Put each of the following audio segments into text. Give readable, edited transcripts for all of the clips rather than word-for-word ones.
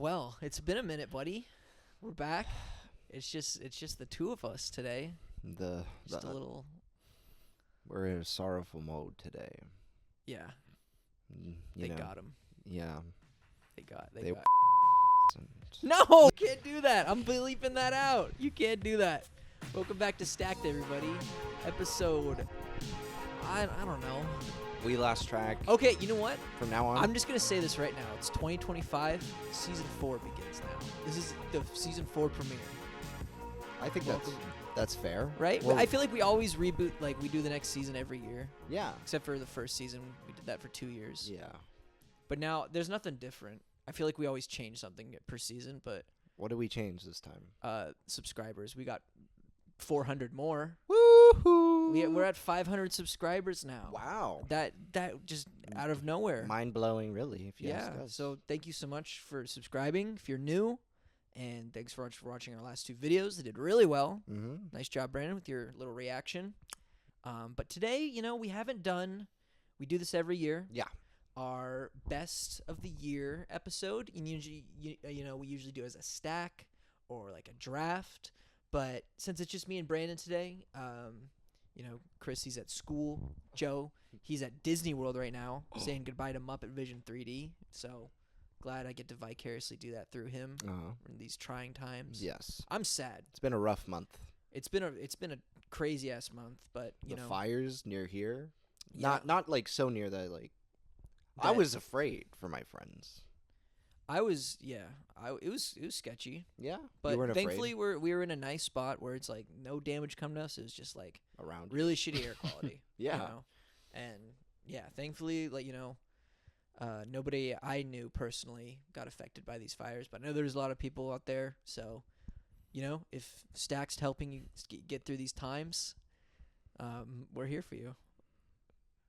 Well, it's been a minute, buddy. We're back. It's just the two of us today. Just a little. We're in a sorrowful mode today. Yeah. They got him. Yeah. They got. No. No, you can't do that. I'm bleeping that out. You can't do that. Welcome back to Stacked, everybody. Episode. I don't know. We lost track. Okay, you know what? From now on, I'm just gonna say this right now. It's 2025. Season 4 begins now. This is the season 4 premiere. I think that's fair, right? Well, I feel like we always reboot. Like we do the next season every year. Yeah. Except for the first season, we did that for 2 years. Yeah. But now there's nothing different. I feel like we always change something per season. But what did we change this time? Subscribers. We got 400 more. Woohoo! We're at 500 subscribers now. Wow. That just out of nowhere. Mind blowing, really. If you ask us. So thank you so much for subscribing. If you're new, and thanks for watching our last 2 videos. They did really well. Mm-hmm. Nice job, Brandon, with your little reaction. But today, we haven't done. We do this every year. Yeah. Our best of the year episode, and usually, we usually do as a stack or like a draft. But since it's just me and Brandon today, Chris, he's at school. Joe, he's at Disney World right now, saying goodbye to Muppet Vision 3D. So glad I get to vicariously do that through him in these trying times. Yes. I'm sad. It's been a rough month. It's been a crazy ass month, but the fires near here, yeah. not like so near that I was afraid for my friends. It was sketchy. Yeah, but you weren't thankfully afraid? we were in a nice spot where it's like no damage come to us. It was just like around really shitty air quality. Yeah, and yeah, thankfully, nobody I knew personally got affected by these fires, but I know there's a lot of people out there. So, if Stack's helping you get through these times, we're here for you.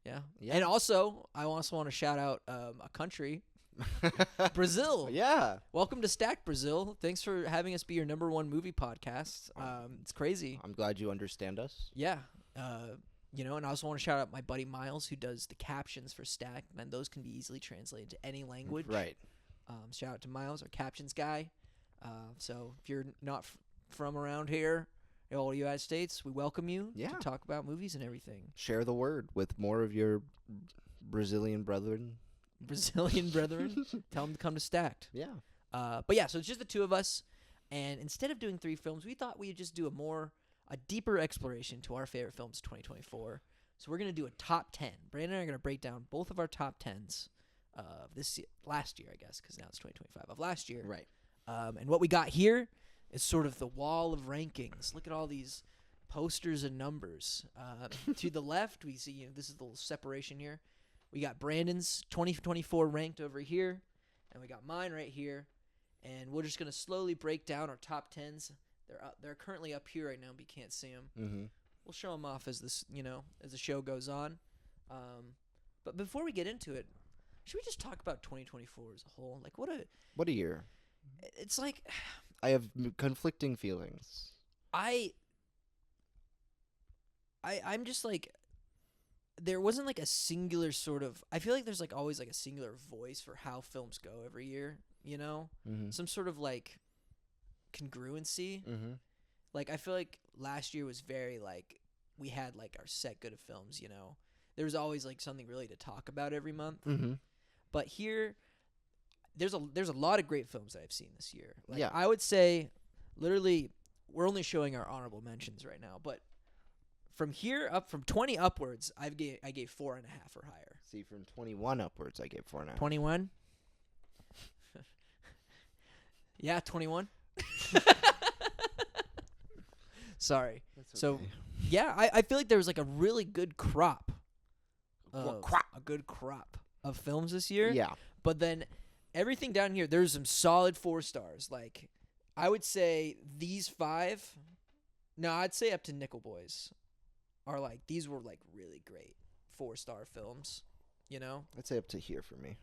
Yeah. And also, I also want to shout out a country. Brazil. Yeah. Welcome to Stack, Brazil. Thanks for having us be your #1 movie podcast. It's crazy. I'm glad you understand us. Yeah. And I also want to shout out my buddy Miles, who does the captions for Stack, and those can be easily translated to any language. Right. Shout out to Miles, our captions guy. So if you're not from around here, all the United States, we welcome you to talk about movies and everything. Share the word with more of your Brazilian brethren. Tell them to come to Stacked. Yeah. But yeah, so it's just the two of us, and instead of doing 3 films, we thought we'd just do a deeper exploration to our favorite films of 2024. So we're gonna do a top 10. Brandon and I are gonna break down both of our top 10s of last year, I guess, because now it's 2025 of last year. Right. And what we got here is sort of the wall of rankings. Look at all these posters and numbers. To the left, we see this is the little separation here. We got Brandon's 2024 ranked over here, and we got mine right here. And we're just gonna slowly break down our top 10s. They're currently up here right now, but you can't see them. Mm-hmm. We'll show them off as as the show goes on. But before we get into it, should we just talk about 2024 as a whole? Like what a year. It's like I have conflicting feelings. I'm just like. There wasn't like a singular sort of. I feel like there's like always like a singular voice for how films go every year. Mm-hmm. Some sort of like congruency. Mm-hmm. Like I feel like last year was very like we had like our set good of films. There was always like something really to talk about every month. Mm-hmm. But here, there's a lot of great films that I've seen this year. Like, yeah, I would say, literally, we're only showing our honorable mentions right now, but. From here up, from 20 upwards, I gave 4.5 or higher. See, from 21 upwards, I gave 4.5. 21? Yeah, 21. Sorry. That's okay. So, yeah, I feel like there was like a really good crop. A good crop of films this year. Yeah. But then everything down here, there's some solid 4 stars. Like, I would say these 5. No, I'd say up to Nickel Boys. Are like these were like really great 4-star films, I'd say up to here for me.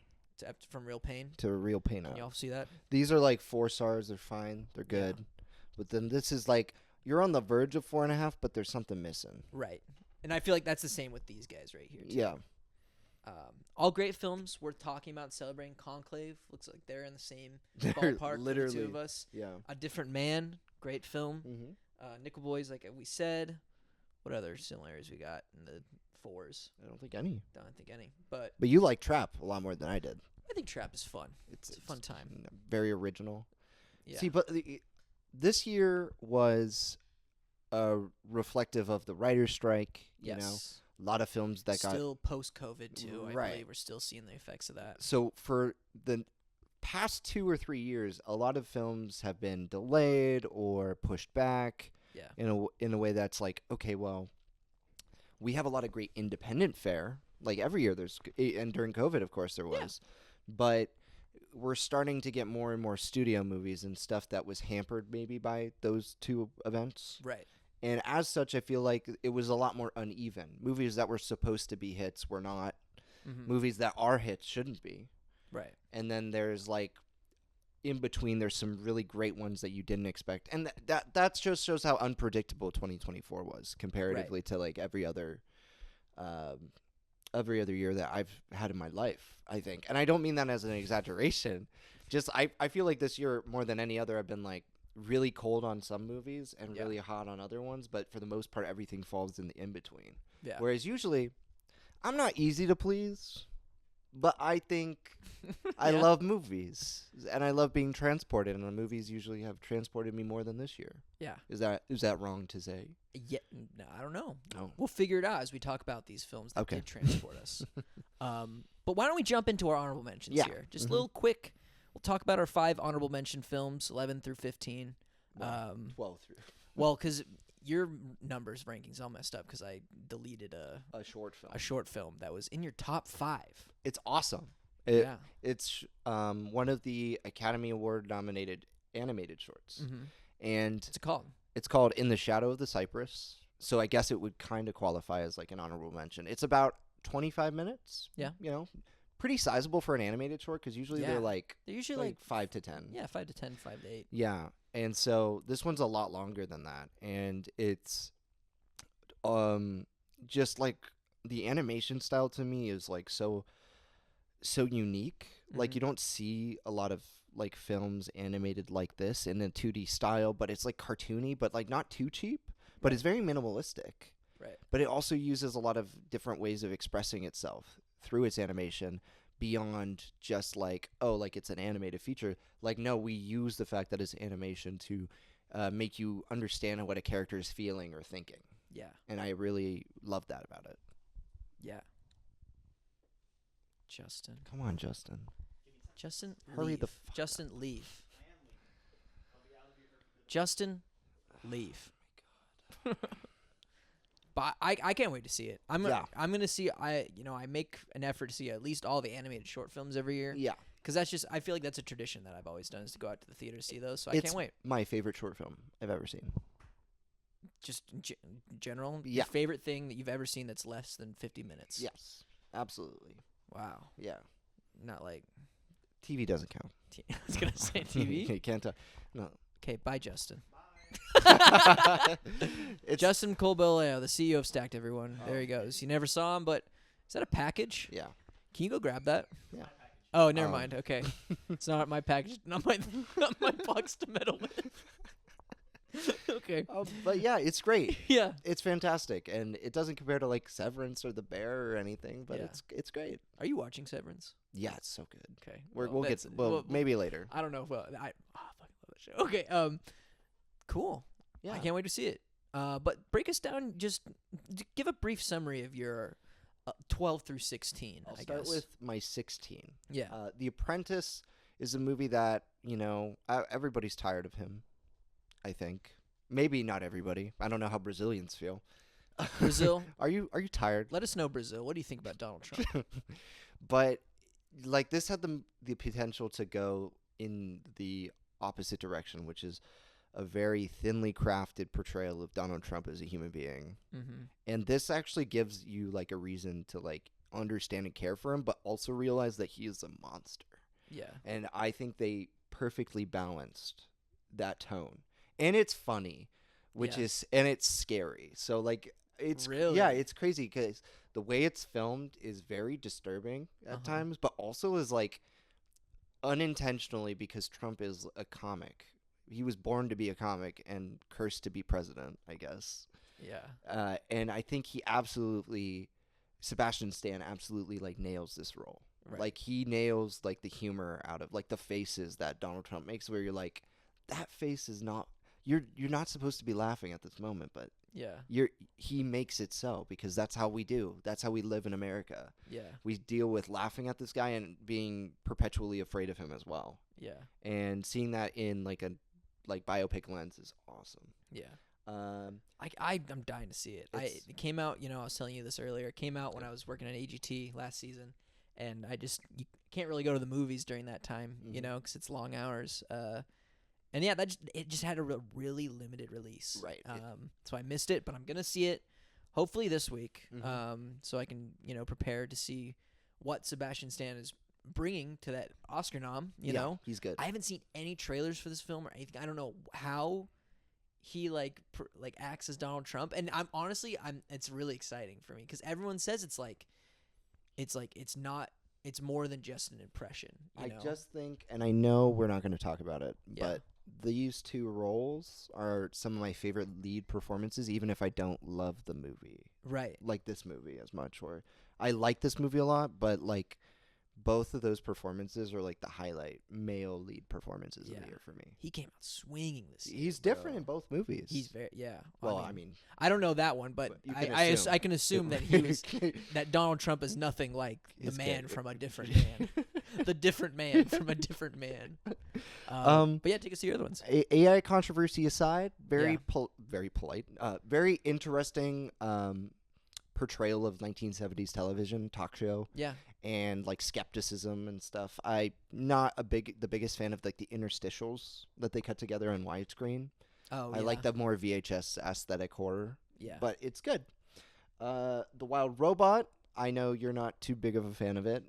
From Real Pain. To Real Pain. Can y'all see that? These are like 4 stars. They're fine. They're good. Yeah. But then this is like you're on the verge of 4.5, but there's something missing. Right. And I feel like that's the same with these guys right here, too. Yeah. All great films worth talking about and celebrating. Conclave looks like they're in the same They're ballpark for the two literally, of us. yeah. A Different Man, great film. Mm-hmm. Nickel Boys, like we said. What other similarities we got in the fours? I don't think any. Don't think any. But But you like Trap a lot more than I did. I think Trap is fun. It's a fun time. Very original. Yeah. See, but this year was reflective of the writer's strike. You know, Yes. a lot of films that got Still post-COVID, too. I Right. believe we're still seeing the effects of that. so for the past 2 or 3 years, a lot of films have been delayed or pushed back Yeah. in a way that's like, okay, well, we have a lot of great independent fare. Like every year there's, and during COVID, of course, there Yeah. was. But we're starting to get more and more studio movies and stuff that was hampered maybe by those two events. Right. And as such, I feel like it was a lot more uneven. Movies that were supposed to be hits were not. Mm-hmm. Movies that are hits shouldn't be. Right. And then there's like in between there's some really great ones that you didn't expect. And that just shows how unpredictable 2024 was comparatively to like every other year that I've had in my life, I think. And I don't mean that as an exaggeration. Just I feel like this year more than any other I've been like really cold on some movies and Yeah. really hot on other ones, but for the most part everything falls in the in between. Yeah. Whereas usually I'm not easy to please, but I think I Yeah. love movies and I love being transported, and the movies usually have transported me more than this year. Yeah. Is that wrong to say? Yeah. No, I don't know. Oh. We'll figure it out as we talk about these films that Okay. did transport us. But why don't we jump into our honorable mentions Yeah. here? Just Mhm. a little quick. We'll talk about our 5 honorable mention films, 11 through 15. Well, 12 through Well, because your numbers rankings all messed up because I deleted a short film. a short film that was in your top 5. It's awesome. Yeah. It's one of the Academy Award nominated animated shorts. Mm-hmm. And What's it called? it's called In the Shadow of the Cypress. So I guess it would kind of qualify as like an honorable mention. It's about 25 minutes. Yeah. You know, pretty sizable for an animated short because usually Yeah. they're like They're usually like 5 to 10. 5 to 10, 5 to 8. Yeah. And so this one's a lot longer than that. And it's just like the animation style to me is like so unique. Like Mhm. you don't see a lot of like films animated like this in a 2D style, but it's like cartoony, but like not too cheap, but it's very minimalistic. Right. But it also uses a lot of different ways of expressing itself through its animation beyond just like, oh, like it's an animated feature. Like, no, we use the fact that it's animation to make you understand what a character is feeling or thinking. Yeah. And I really love that about it. Yeah. Justin. Come on, Justin. Justin, Hurry leave. the fuck Justin, leave. Justin, leave. But I can't wait to see it. I'm gonna see. I make an effort to see at least all the animated short films every year. Yeah. Because that's just, I feel like that's a tradition that I've always done, is to go out to the theater to see those. So I It's can't wait. my favorite short film I've ever seen. Just in general, Yeah. your favorite thing that you've ever seen that's less than 50 minutes. Yes. Absolutely. Wow. Yeah. Not like TV doesn't count. I was gonna say TV. You can't. No. Okay, bye, Justin. It's Justin Colbeleo, the CEO of Stacked, everyone. There he goes. You never saw him, but is that a package? Yeah. Can you go grab that? Yeah. Oh, never mind. Okay, it's not my package. Not my box to meddle with. Okay. But yeah, it's great. Yeah. It's fantastic, and it doesn't compare to like Severance or The Bear or anything. But Yeah. it's great. Are you watching Severance? Yeah, it's so good. Okay. We'll get. that's- Well, maybe later. I don't know. Well, I fucking love that show. Okay. Cool. Yeah. I can't wait to see it. But break us down. Just give a brief summary of your 12 through 16. I'll I start guess. with my 16. Yeah. The Apprentice is a movie that everybody's tired of him. I think maybe not everybody. I don't know how Brazilians feel. Brazil. Are you tired? Let us know, Brazil. What do you think about Donald Trump? But like this had the potential to go in the opposite direction, which is a very thinly crafted portrayal of Donald Trump as a human being. Mm-hmm. And this actually gives you like a reason to like understand and care for him, but also realize that he is a monster. Yeah. And I think they perfectly balanced that tone. And it's funny, and it's scary. So like Really? it's crazy because the way it's filmed is very disturbing at Uh-huh. times, but also is like unintentionally because Trump is a comic. He was born to be a comic and cursed to be president, I guess. Yeah. And I think Sebastian Stan absolutely like nails this role. Right. Like he nails like the humor out of like the faces that Donald Trump makes, where you're like, that face is not. You're not supposed to be laughing at this moment, but Yeah. he makes it so because that's how we do. That's how we live in America. Yeah. We deal with laughing at this guy and being perpetually afraid of him as well. Yeah. And seeing that in like a biopic lens is awesome. Yeah. Um, I'm dying to see it. It's- It came out. I was telling you this earlier. It came out when I was working at AGT last season, and you can't really go to the movies during that time, Mhm. because it's long hours. And yeah, it just had a really limited release. Right. So I missed it, but I'm gonna see it hopefully this week. Mhm. So I can prepare to see what Sebastian Stan is bringing to that Oscar nom. You yeah, know, he's good. I haven't seen any trailers for this film or anything. I don't know how he acts as Donald Trump, and it's really exciting for me because everyone says it's not, it's more than just an impression. I know? just think, and I know we're not going to talk about it, Yeah. but these two roles are some of my favorite lead performances, even if I don't love the movie, right. like this movie as much. Or I like this movie a lot, but like both of those performances are like the highlight male lead performances of Yeah. the year for me. He came out swinging this year. He's different bro. in both movies. He's very well. I mean, I don't know that one, but you can I can assume that he was that Donald Trump is nothing like the His man character. from a different man, the different man from a different man. But yeah, take us to the other ones. AI controversy aside, very Yeah. very polite, very interesting portrayal of 1970s television talk show. Yeah. And like skepticism and stuff. I'm not the biggest fan of like the interstitials that they cut together on widescreen. Oh, I like the more VHS aesthetic horror, Yeah. but it's good. The Wild Robot, I know you're not too big of a fan of it,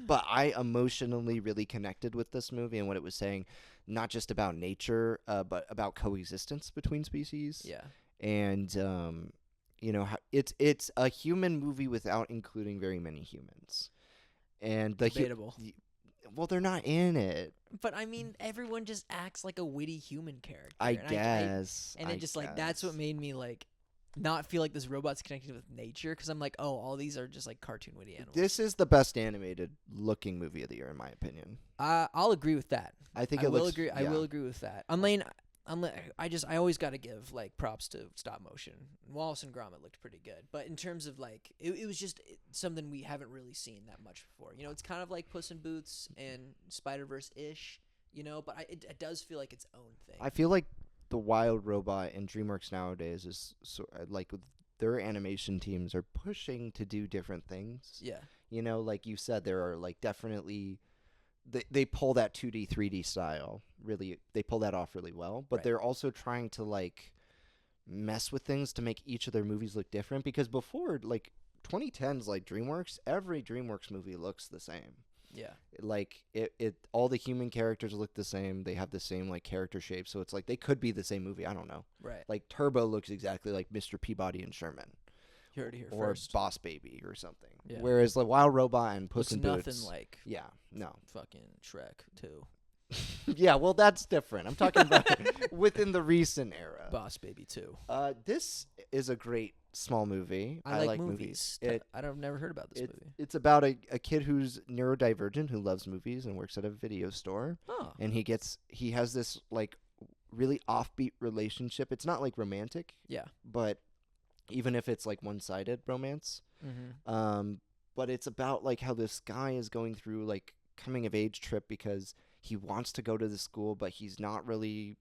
but I emotionally really connected with this movie and what it was saying, not just about nature, but about coexistence between species. Yeah. And how it's a human movie without including very many humans. And Debatable. well, they're not in it. But I mean, everyone just acts like a witty human character. I and guess. and it just that's what made me not feel like this robot's connected with nature, because I'm like, oh, all these are just like cartoon witty animals. This is the best animated looking movie of the year, in my opinion. I'll agree with that. I think I it will looks. agree. I yeah. will agree with that. I always got to give props to stop motion. Wallace and Gromit looked pretty good, but in terms of it was just something we haven't really seen that much before. It's kind of like Puss in Boots and Spider-Verse ish. But it does feel like its own thing. I feel like the Wild Robot and DreamWorks nowadays is their animation teams are pushing to do different things. Yeah. Like you said, there are definitely. They pull that 2D, 3D style really. They pull that off really well, but Right. they're also trying to mess with things to make each of their movies look different. Because before 2010s, DreamWorks, every DreamWorks movie looks the same. Yeah. All the human characters look the same. They have the same character shape, so it's they could be the same movie. I don't know. Right. Turbo looks exactly like Mr. Peabody and Sherman. You heard it here or first. Boss Baby or something. Yeah. Whereas Wild Robot and Puss Looks in nothing Boots, like yeah, no, fucking Shrek 2. yeah, well that's different. I'm talking about within the recent era. Boss Baby 2. This is a great small movie. I like movies. I've never heard about this movie. It's about a kid who's neurodivergent who loves movies and works at a video store. Oh. And he has this really offbeat relationship. It's not romantic. Yeah. But even if it's one-sided romance. Mm-hmm. But it's about how this guy is going through coming of age trip because he wants to go to the school, but he's not really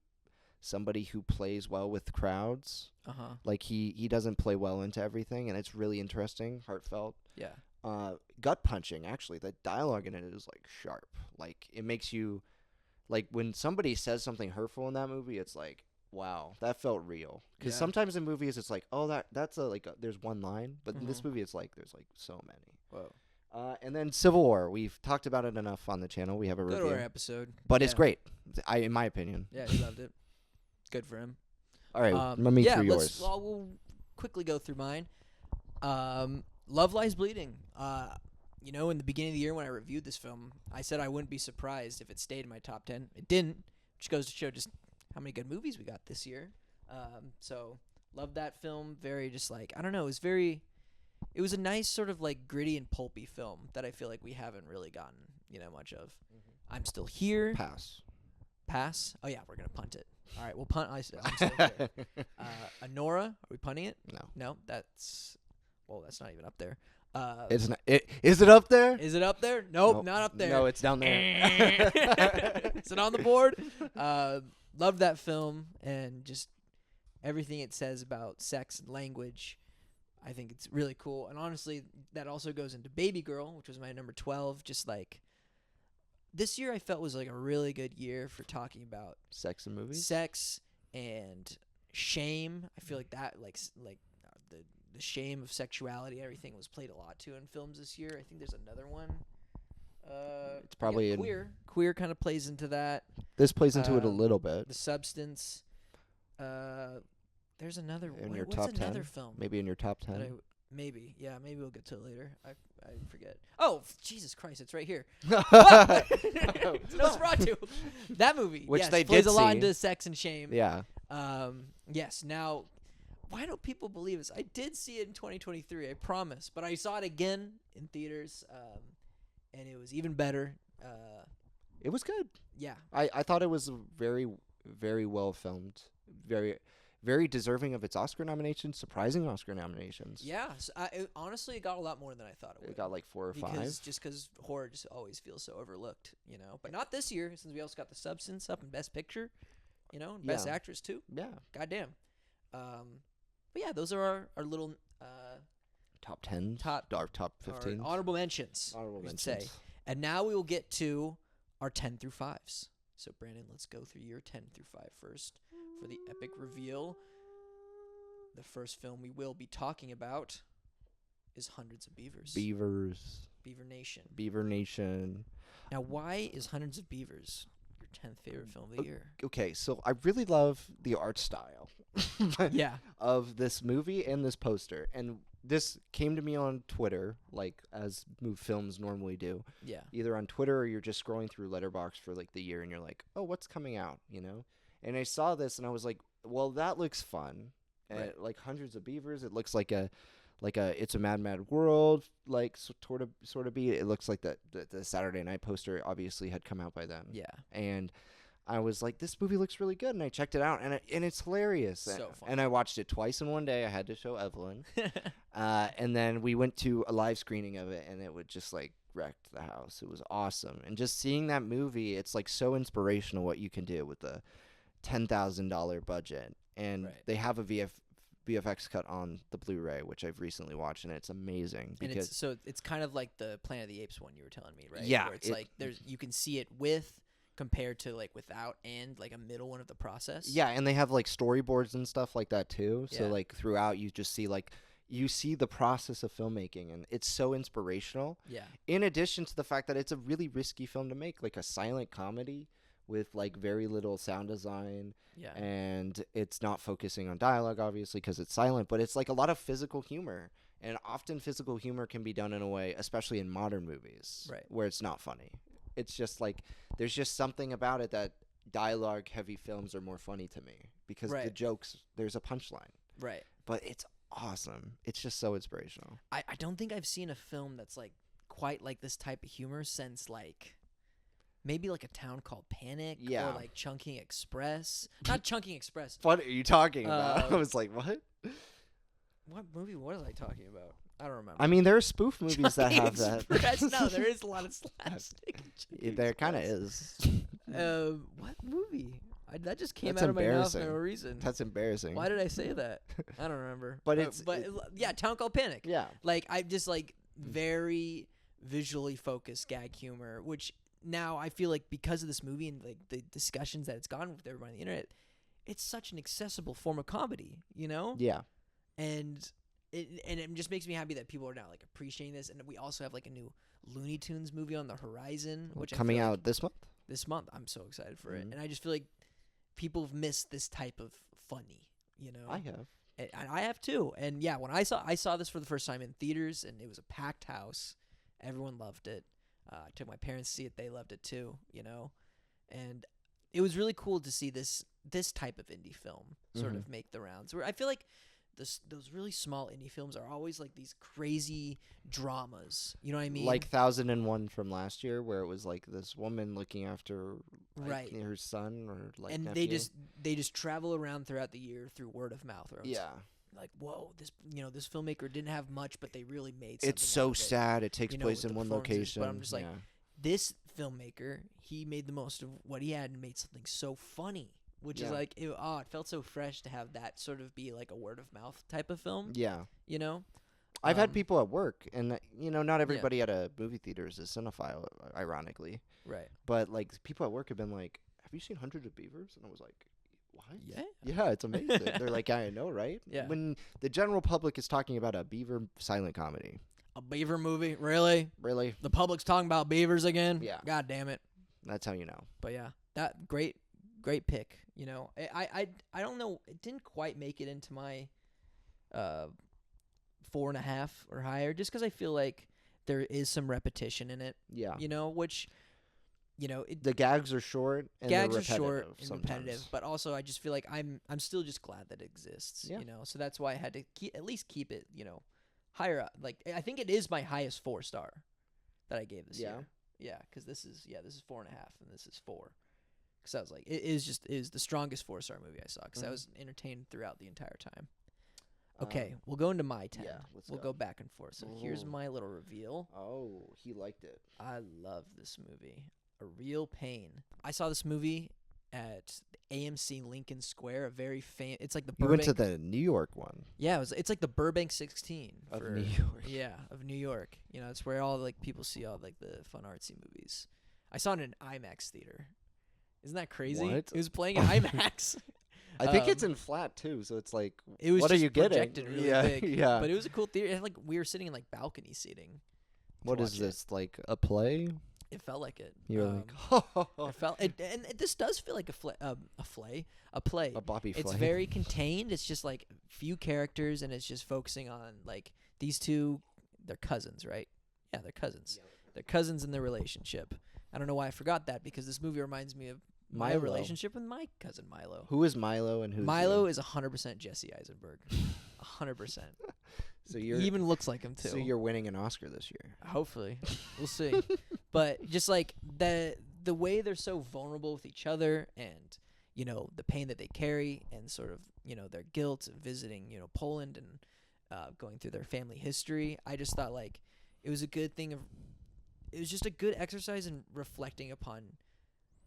somebody who plays well with crowds. Uh-huh. He doesn't play well into everything, and it's really interesting, heartfelt. Yeah. Gut punching, actually. The dialogue in it is sharp. It makes you when somebody says something hurtful in that movie, it's wow, that felt real. Because sometimes in movies it's that's there's one line, but in this movie it's there's so many. Whoa. And then Civil War, we've talked about it enough on the channel. We have a Go review, to our episode. but it's Yeah. great. In my opinion. Yeah, he loved it. Good for him. All right, let me through yours. We'll quickly go through mine. Love Lies Bleeding. In the beginning of the year when I reviewed this film, I said I wouldn't be surprised if it stayed in my top 10. It didn't, which goes to show just how many good movies we got this year. So love that film. Very just like, I don't know, it was a nice sort of like gritty and pulpy film that I feel like we haven't really gotten, much of. I'm Still Here. Pass. Oh yeah, we're gonna punt it. All right, we'll punt. I'm Still Here. Anora, are we punting it? No, that's not even up there. It's not. Is it up there? Is it up there? Nope, not up there. No, it's down there. Is it on the board? Loved that film and just everything it says about sex and language. I think it's really cool. And honestly, that also goes into Baby Girl, which was my number 12. Just like this year I felt was like a really good year for talking about Sex and movies? sex and shame. I feel like that the shame of sexuality, everything was played a lot too in films this year. I think there's another one. It's probably queer. Queer kind of plays into that. This plays into it a little bit. The Substance. There's another In one. your What's top another 10? film? Maybe in your top 10. Maybe we'll get to it later. I forget. Oh, Jesus Christ! It's right here. It's Nosferatu. That movie, Which yes, they plays did a lot see. into sex and shame. Yeah. Yes. Now, why don't people believe this? I did see it in 2023. I promise, but I saw it again in theaters, and it was even better. It was good. Yeah. I thought it was very, very well filmed. Very, very deserving of its Oscar nominations. Surprising Oscar nominations. Yeah. So honestly, it got a lot more than I thought it would. It got like 4 or 5. Because horror just always feels so overlooked, But not this year, since we also got The Substance up in Best Picture, and Best Actress too. Yeah. Goddamn. But yeah, those are our little top 10, our top 15, honorable mentions. Say. And now we will get to our 10 through 5s. So Brandon, let's go through your 10 through 5 first for the epic reveal. The first film we will be talking about is Hundreds of Beavers. Beaver Nation. Now, why is Hundreds of Beavers your 10th favorite film of the year? Okay, so I really love the art style Yeah. of this movie and this poster. And this came to me on Twitter, like as films normally do. Yeah. Either on Twitter or you're just scrolling through Letterboxd for like the year and you're like, oh, what's coming out, And I saw this and I was like, well, that looks fun. And Right. like Hundreds of Beavers, it looks like a It's a Mad Mad World, like sort of beat. It looks like the Saturday Night poster obviously had come out by then. Yeah. And I was like, this movie looks really good, and I checked it out, and it's hilarious. So fun. And I watched it twice in one day. I had to show Evelyn, and then we went to a live screening of it, and it would just like wrecked the house. It was awesome, and just seeing that movie, it's like so inspirational what you can do with a $10,000 budget, and Right. they have a VFX cut on the Blu-ray, which I've recently watched, and it's amazing And because it's kind of like the Planet of the Apes one you were telling me, right? Yeah, Where it's like you can see it with compared to like without and like a middle one of the process. yeah, and they have like storyboards and stuff like that too. So Yeah. like throughout, you just see the process of filmmaking, and it's so inspirational. Yeah. In addition to the fact that it's a really risky film to make, like a silent comedy with like very little sound design. Yeah. And it's not focusing on dialogue, obviously, because it's silent, but it's like a lot of physical humor. And often physical humor can be done in a way, especially in modern movies, Right. where it's not funny. It's just like, there's just something about it that dialogue-heavy films are more funny to me. Because the Right. jokes, there's a punchline. Right. But it's awesome. It's just so inspirational. I don't think I've seen a film that's like quite like this type of humor since like maybe like A Town Called Panic Yeah. or like Chunking Express. Not Chunking Express. What are you talking about? I Uh, was like, what? What movie was I talking about? I don't remember. I mean, there are spoof movies that have that. Express? No, there is a lot of slapstick. in Chunking There kind of Express. is. What movie? That just came That's out of my mouth for embarrassing. no reason. That's embarrassing. Why did I say that? I don't remember. But yeah, Town Called Panic. Yeah. Like I just like very visually focused gag humor, which now I feel like because of this movie and like the discussions that it's gotten with everybody on the internet, it's such an accessible form of comedy, Yeah. And it just makes me happy that people are now like appreciating this, and we also have like a new Looney Tunes movie on the horizon, which Coming I feel out like this month? this month. I'm so excited for it, Mhm. and I just feel like people have missed this type of funny, I have. And I have too. And yeah, when I saw this for the first time in theaters, and it was a packed house. Everyone loved it. I took my parents to see it; they loved it too. And it was really cool to see this type of indie film sort of make the rounds. Where I feel like those really small indie films are always like these crazy dramas. You know what I mean? Like 1001 from last year, where it was like this woman looking after Right. her son or like And nephew. they just travel around throughout the year through word of mouth. Where it's Yeah, like, whoa, this filmmaker didn't have much, but they really made something it's so out of it. sad. It takes place With in the one performances, location. but I'm just like, yeah. this filmmaker, he made the most of what he had and made something so funny, which is Yeah. like, it felt so fresh to have that sort of be like a word of mouth type of film. Yeah. You know, I've had Um, people at work, and not everybody at a movie theater is a cinephile, ironically. right? But like people at work have been like, "Have you seen Hundreds of Beavers?" And I was like, "What?" Yeah. Yeah, it's amazing. They're like, "I know, right?" Yeah. When the general public is talking about a beaver silent comedy, A beaver movie, really? really, The public's talking about beavers again? Yeah. God damn it! that's how you know. But yeah, that great pick. I don't know. It didn't quite make it into my 4.5 or higher, just because I feel like there is some repetition in it. Yeah. Which The gags are short and gags they're are short repetitive and sometimes. repetitive, but also I just feel like I'm still just glad that it exists. Yeah. So that's why I had to at least keep it higher up. Like I think it is my highest 4-star that I gave this Yeah. year. Yeah, because this is 4.5 and this is 4. Because I was like, it is the strongest 4-star movie I saw because I Mhm. was entertained throughout the entire time. Okay, we'll go into my 10. yeah, let's we'll go. go back and forth. So here's Ooh. my little reveal. Oh, he liked it. I love this movie. A Real Pain. I saw this movie at the AMC Lincoln Square, a very famous. It's like the You Burbank. went to the New York one Yeah, it's like the Burbank 16 of for, New York. Yeah, of New York. It's where all like people see all like the fun artsy movies. I saw it in an IMAX theater. Isn't that crazy? What? It was playing in IMAX. I think it's Um, in flat too, so it's like, It was what are just you getting? projected really yeah, big. yeah. But it was a cool theater. It had, like we were sitting in like balcony seating. What is watch it. this, like a play? It felt like it. You're It like, felt and this does feel like a play. a Bobby It's Flay. very contained. It's just like few characters, and it's just focusing on like these two. They're cousins, right? Yeah, they're cousins. They're cousins in their relationship. I don't know why I forgot that because this movie reminds me of my Milo. relationship with my cousin Milo. Who is Milo and who's Milo you? is 100% Jesse Eisenberg. 100%. So He you're even looks like him too. so you're winning an Oscar this year. Hopefully, we'll see. But just like the way they're so vulnerable with each other, and the pain that they carry, and sort of their guilt of visiting Poland and going through their family history. I just thought like it was a good thing. It was just a good exercise in reflecting upon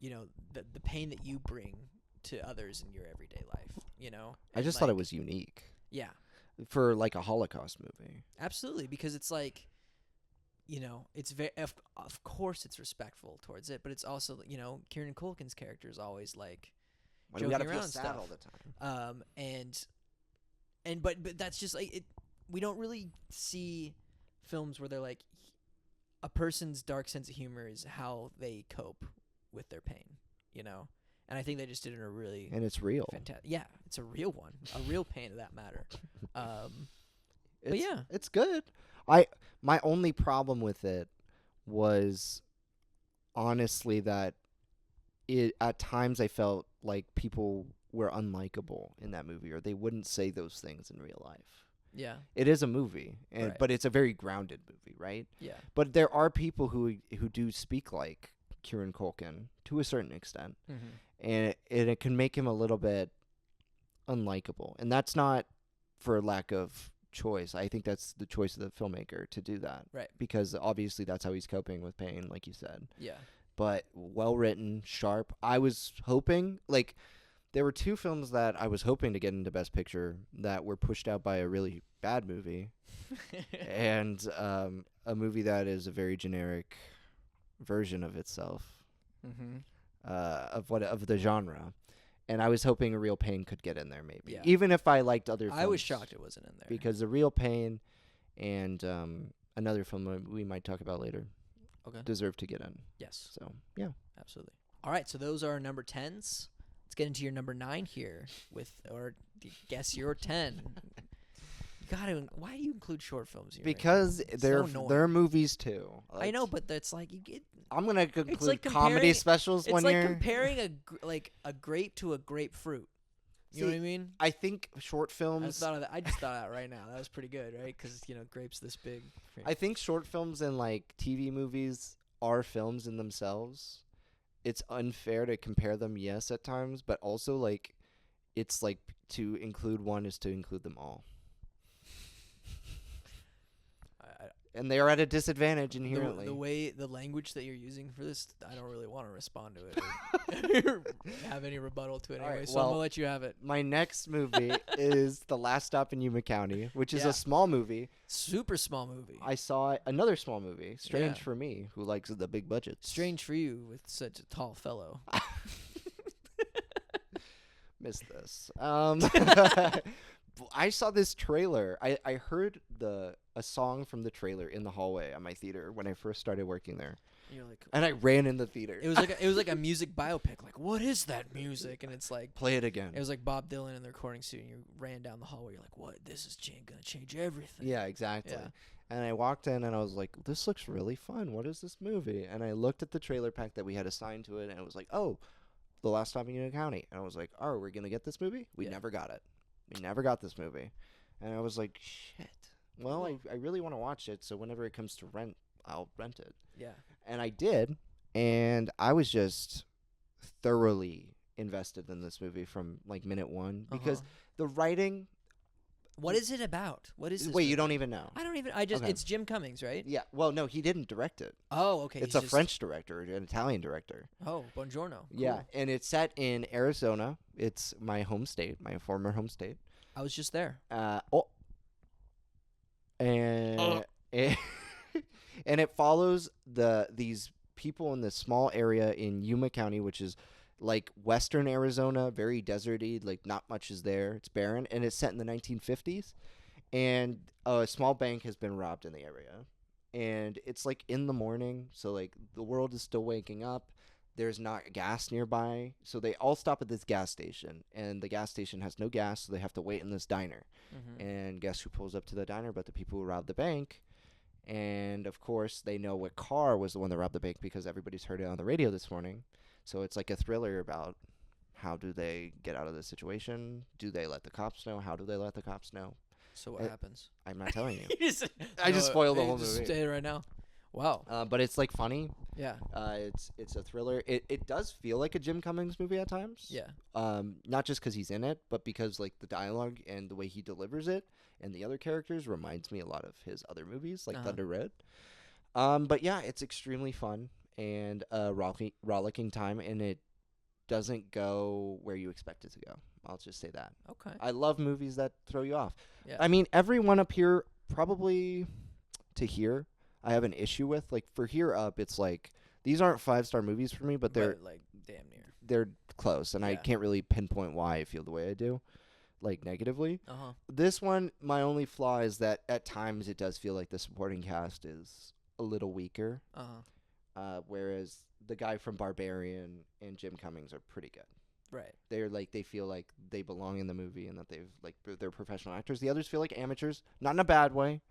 the pain that you bring to others in your everyday life. I And, just thought it like, was unique yeah. for like a Holocaust movie. Absolutely, because it's like, it's very of course it's respectful towards it, but it's also Kieran Culkin's character is always like When we gotta joking feel around sad stuff. all the time. But that's just like it. We don't really see films where they're like a person's dark sense of humor is how they cope with their pain, And I think they just did it in a really And it's real. fantastic. Yeah, it's a real one, a real pain of that matter. It's, yeah. it's good. My only problem with it was honestly that at times I felt like people were unlikable in that movie, or they wouldn't say those things in real life. Yeah, It is a movie, Right. but it's a very grounded movie, right? yeah, But there are people who do speak like Kieran Culkin to a certain extent, and it can make him a little bit unlikable, and that's not for lack of choice. I think that's the choice of the filmmaker to do that, Right. Because obviously that's how he's coping with pain, like you said. yeah. But well written, sharp. I was hoping there were two films that I was hoping to get into Best Picture that were pushed out by a really bad movie, and a movie that is a very generic version of itself, of the genre. And I was hoping A Real Pain could get in there, maybe, Yeah. even if I liked other films. I was shocked it wasn't in there. Because A Real Pain and another film that we might talk about later Okay. deserve to get in. Yes, So yeah, absolutely. All right, so those are our number 10s. Let's get into your number 9 here with, or guess you're 10. You gotta. Why do you include short films? In your Because ranking? It's they're so they're annoying. movies too. I know, but that's like you get. I'm gonna It's include like comedy comparing. specials It's one like year. comparing a grape to a grapefruit. You know what I mean? I think short films. I just thought of that right now. That was pretty good, right? Because grapes this big. I think short films and like TV movies are films in themselves. It's unfair to compare them, yes, at times, but also like it's like to include one is to include them all. And they are at a disadvantage inherently. The language that you're using for this, I don't really want to respond to it or have any rebuttal to it All anyway. right, So I'm gonna let you have it. My next movie is The Last Stop in Yuma County, which is Yeah. a small movie. Super small movie. I saw another small movie, Strange Yeah. for Me, who likes the big budgets. Strange for you with such a tall fellow. Missed this. I saw this trailer. I heard a song from the trailer in the hallway at my theater when I first started working there, You're like, and I ran in the theater. it was like a music biopic. Like, what is that music? And it's like Play it again. it was like Bob Dylan in the recording studio. And you ran down the hallway. You're like, what? This is gonna change everything. Yeah, exactly. Yeah. And I walked in and I was like, this looks really fun. What is this movie? And I looked at the trailer pack that we had assigned to it, and it was like, oh, The Last Stop in Union County. And I was like, oh, we're going to get this movie? We Yeah. never got it. We never got this movie. And I was like, shit. Well, I really want to watch it, so whenever it comes to rent, I'll rent it. Yeah. And I did, and I was just thoroughly invested in this movie from like minute one because the writing. What is it about? What is this? Wait, you movie? don't even know? I don't even. I just. Okay. It's Jim Cummings, right? Yeah. Well, no, he didn't direct it. Oh, okay. It's he's a just- French director, an Italian director. Oh, buongiorno. Yeah, Cool. and it's set in Arizona. It's my home state, my former home state. I was just there. And and it follows these people in this small area in Yuma County, which is like western Arizona, very deserty, like not much is there. It's barren, and it's set in the 1950s. And a small bank has been robbed in the area. And it's like in the morning, so like the world is still waking up. There's not gas nearby, so they all stop at this gas station, and the gas station has no gas, so they have to wait in this diner. Mm-hmm. And guess who pulls up to the diner but the people who robbed the bank? And of course, they know what car was the one that robbed the bank because everybody's heard it on the radio this morning. So it's like a thriller about how do they get out of this situation? Do they let the cops know? How do they let the cops know? So what happens? I'm not telling you. I just spoiled the whole just movie. Say it right now. Wow. But it's like funny. Yeah. It's a thriller. It does feel like a Jim Cummings movie at times. Yeah. Not just because he's in it, but because like the dialogue and the way he delivers it and the other characters reminds me a lot of his other movies, like Thunder Road. But yeah, it's extremely fun and a rollicking time, and it doesn't go where you expect it to go. I'll just say that. Okay. I love movies that throw you off. Yeah. I mean, everyone up here probably to here I have an issue with. Like for Here Up, it's like these aren't 5-star movies for me, but they're like damn near. they're close, and I Yeah. can't really pinpoint why I feel the way I do, like negatively. Uh-huh. This one, my only flaw is that at times it does feel like the supporting cast is a little weaker, whereas the guy from Barbarian and Jim Cummings are pretty good. Right. They're like they feel like they belong in the movie and that they're professional actors. The others feel like amateurs, not in a bad way,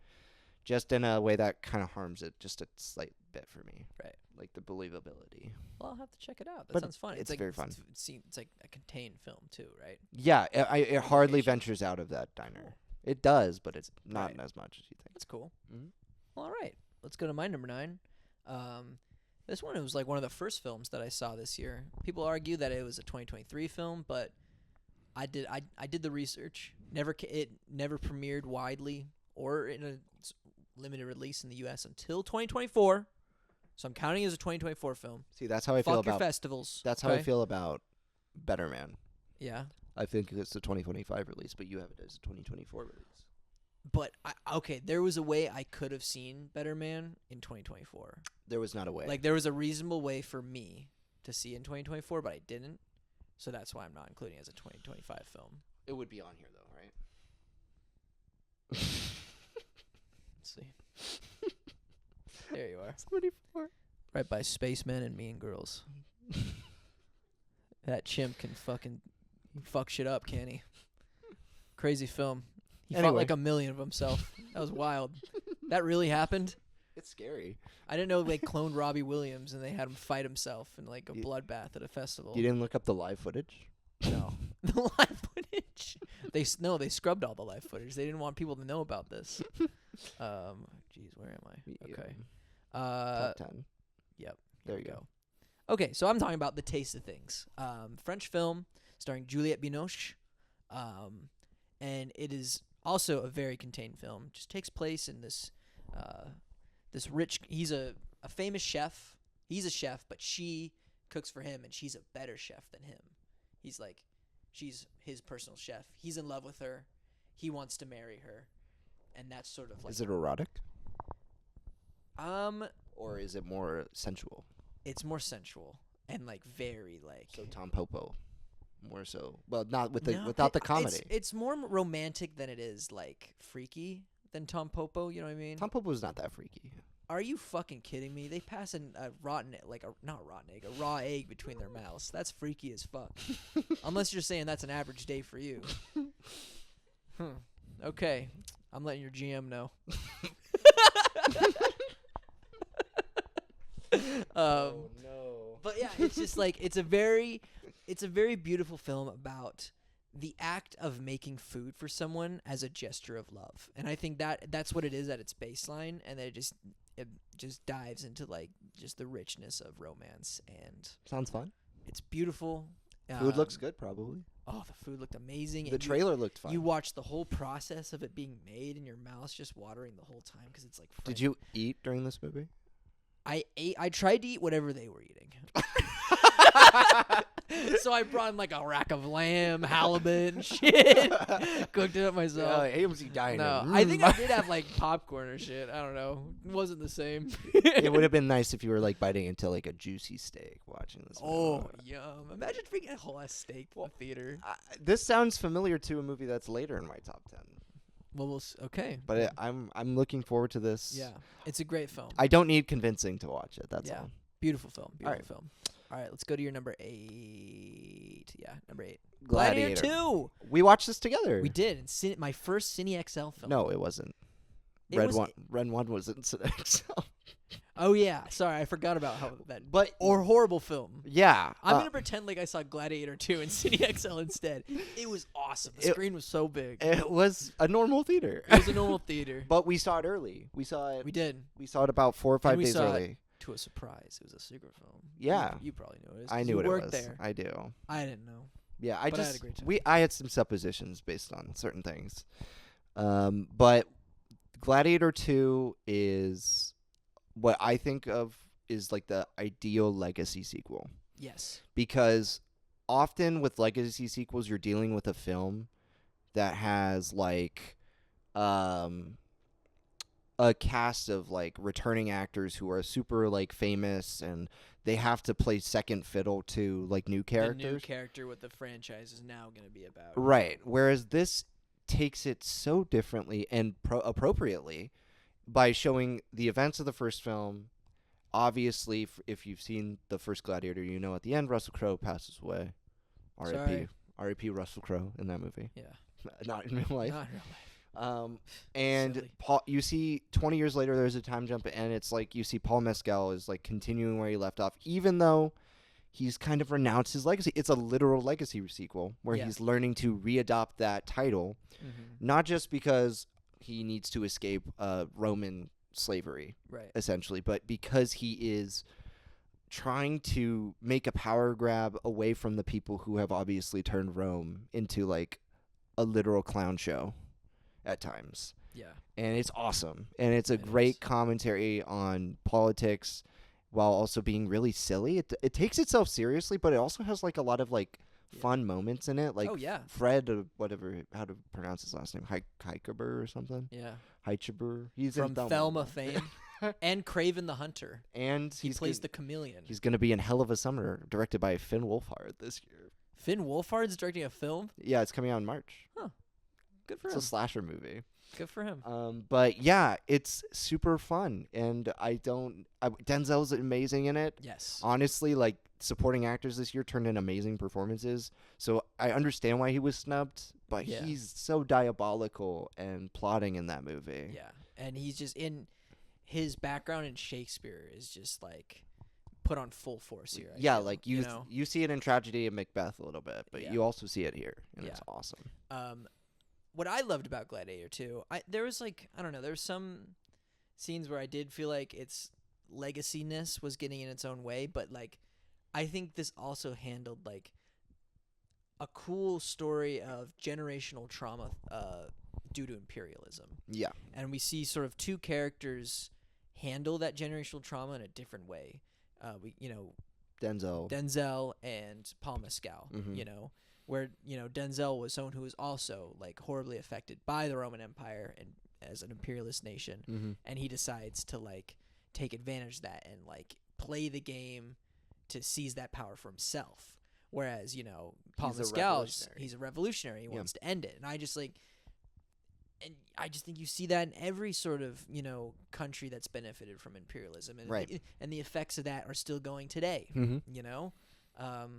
just in a way that kind of harms it just a slight bit for me. Right. Like the believability. Well, I'll have to check it out. That But sounds fun. it's like, very fun. It's like a contained film too, right? Yeah, it hardly Location. ventures out of that diner. It does, but it's not Right. as much as you think. That's cool. Mhm. Well, all right. Let's go to my number 9. This one was like one of the first films that I saw this year. People argue that it was a 2023 film, but I did the research. It never premiered widely or in a limited release in the U.S. until 2024. So I'm counting it as a 2024 film. See, that's how I feel Fuck your about. festivals. That's how I okay? feel about Better Man. Yeah. I think it's a 2025 release, but you have it as a 2024 release. But there was a way I could have seen Better Man in 2024. There was not a way. Like there was a reasonable way for me to see it in 2024, but I didn't. So that's why I'm not including it as a 2025 film. it would be on here though, right? Let's see. There you are. 24. Right by Spacemen and Mean Girls. That chimp can fucking fuck shit up, can he? crazy film. He fought Anyway. like a million of himself. That was wild. That really happened? It's scary. I didn't know they cloned Robbie Williams and they had him fight himself in like a You- bloodbath at a festival. You didn't look up the live footage? No. The live footage. They scrubbed all the live footage. They didn't want people to know about this. Jeez, where am I? Yeah. Okay. Top 10. Yep. There you go. Okay, so I'm talking about The Taste of Things. French film starring Juliette Binoche. And it is also a very contained film. Just takes place in this this rich, he's a famous chef. He's a chef, but she cooks for him and she's a better chef than him. She's his personal chef. He's in love with her. He wants to marry her. And that's sort of like Is it erotic? um Or is it more sensual? it's more sensual and like very like So Tom Popo. More so. Well, not with the No, without the comedy. It's more romantic than it is like freaky than Tom Popo, you know what I mean? Tom Popo's not that freaky. Are you fucking kidding me? They pass a not a rotten egg, a raw egg between their mouths. That's freaky as fuck. Unless you're saying that's an average day for you. Okay. I'm letting your GM know. Oh no. But yeah, it's just like it's a very beautiful film about the act of making food for someone as a gesture of love. And I think that's what it is at its baseline, and then it just dives into like just the richness of romance, and Sounds fun. it's beautiful. Food looks good, probably. Oh, the food looked amazing. The and trailer looked fun. You watch the whole process of it being made, and your mouth's just watering the whole time because it's like. Did you eat during this movie? I tried to eat whatever they were eating. So I brought in like a rack of lamb, halibut, and shit. Cooked it up myself. AMC Diner. No, I think I did have like popcorn or shit. I don't know. It wasn't the same. It would have been nice if you were like biting into like a juicy steak watching this. Oh, yum. Imagine freaking a whole ass steak to the theater. This sounds familiar to a movie that's later in my top 10. Well, okay. But I'm looking forward to this. Yeah, it's a great film. I don't need convincing to watch it. That's Yeah. all. Beautiful film. Beautiful right. film. All right, let's go to your number 8. Yeah, number 8. Gladiator. 2. We watched this together. We did. My first Cine XL film. No, it wasn't. It Red was- one. Red one was in XL. Oh yeah, sorry, I forgot about how that. But Horrible film. yeah, I'm gonna pretend like I saw Gladiator 2 in Cine XL instead. It was awesome. The screen was so big. it was a normal theater. It was a normal theater. But we saw it early. We saw it. We did. We saw it about 4 or 5 we days saw it early. To a surprise. It was a secret film. Yeah. You probably noticed. I 'cause knew you what it worked was. there. I do. I didn't know. Yeah, But I had a great time. I had some suppositions based on certain things. But Gladiator 2 is what I think of is like the ideal legacy sequel, Yes. because often with legacy sequels you're dealing with a film that has like a cast of like returning actors who are super like famous, and they have to play second fiddle to like new characters. The new character what the franchise is now going to be about. Right. Whereas this takes it so differently and appropriately by showing the events of the first film. Obviously, if you've seen the first Gladiator, you know at the end Russell Crowe passes away. R.I.P. Sorry. R.I.P. Russell Crowe in that movie. Yeah. Not in real life. Not in real life. And Silly. you see 20 years later there's a time jump, and it's like you see Paul Mescal is like continuing where he left off, even though he's kind of renounced his legacy. It's a literal legacy sequel where Yeah. he's learning to readopt that title, not just because he needs to escape Roman slavery, Right. essentially, but because he is trying to make a power grab away from the people who have obviously turned Rome into like a literal clown show at times. Yeah. And it's awesome. And it's a It great is. commentary on politics while also being really silly. It takes itself seriously, but it also has like a lot of like Yeah. fun moments in it. Like Oh yeah. Fred, whatever, how to pronounce his last name, Heikeber or something. Yeah. Heicheber. He's From in Thelma fame. And Craven the Hunter. And He plays the chameleon. he's going to be in Hell of a Summer, directed by Finn Wolfhard this year. Finn Wolfhard's directing a film. Yeah, it's coming out in March. Good for It's a him. slasher movie. Good for him. But yeah, it's super fun, and Denzel's amazing in it. Yes. Honestly, like supporting actors this year turned in amazing performances. So I understand why he was snubbed, but Yeah. he's so diabolical and plotting in that movie. Yeah. And he's just in his background in Shakespeare is just like put on full force here. I Yeah, feel, like you know. you see it in Tragedy of Macbeth a little bit, but Yeah. you also see it here, and Yeah. it's awesome. What I loved about Gladiator 2, there was like, I don't know, there were some scenes where I did feel like its legacy-ness was getting in its own way, but like I think this also handled like a cool story of generational trauma due to imperialism. Yeah. And we see sort of two characters handle that generational trauma in a different way. Denzel. Denzel and Paul Mescal, Mhm. where, Denzel was someone who was also like horribly affected by the Roman Empire and as an imperialist nation. Mm-hmm. And he decides to like take advantage of that and like play the game to seize that power for himself. Whereas, Paul He's a Mescal, revolutionary. he's a revolutionary. He Yeah. wants to end it. And I just think you see that in every sort of, country that's benefited from imperialism. And Right. and the effects of that are still going today, Mm-hmm.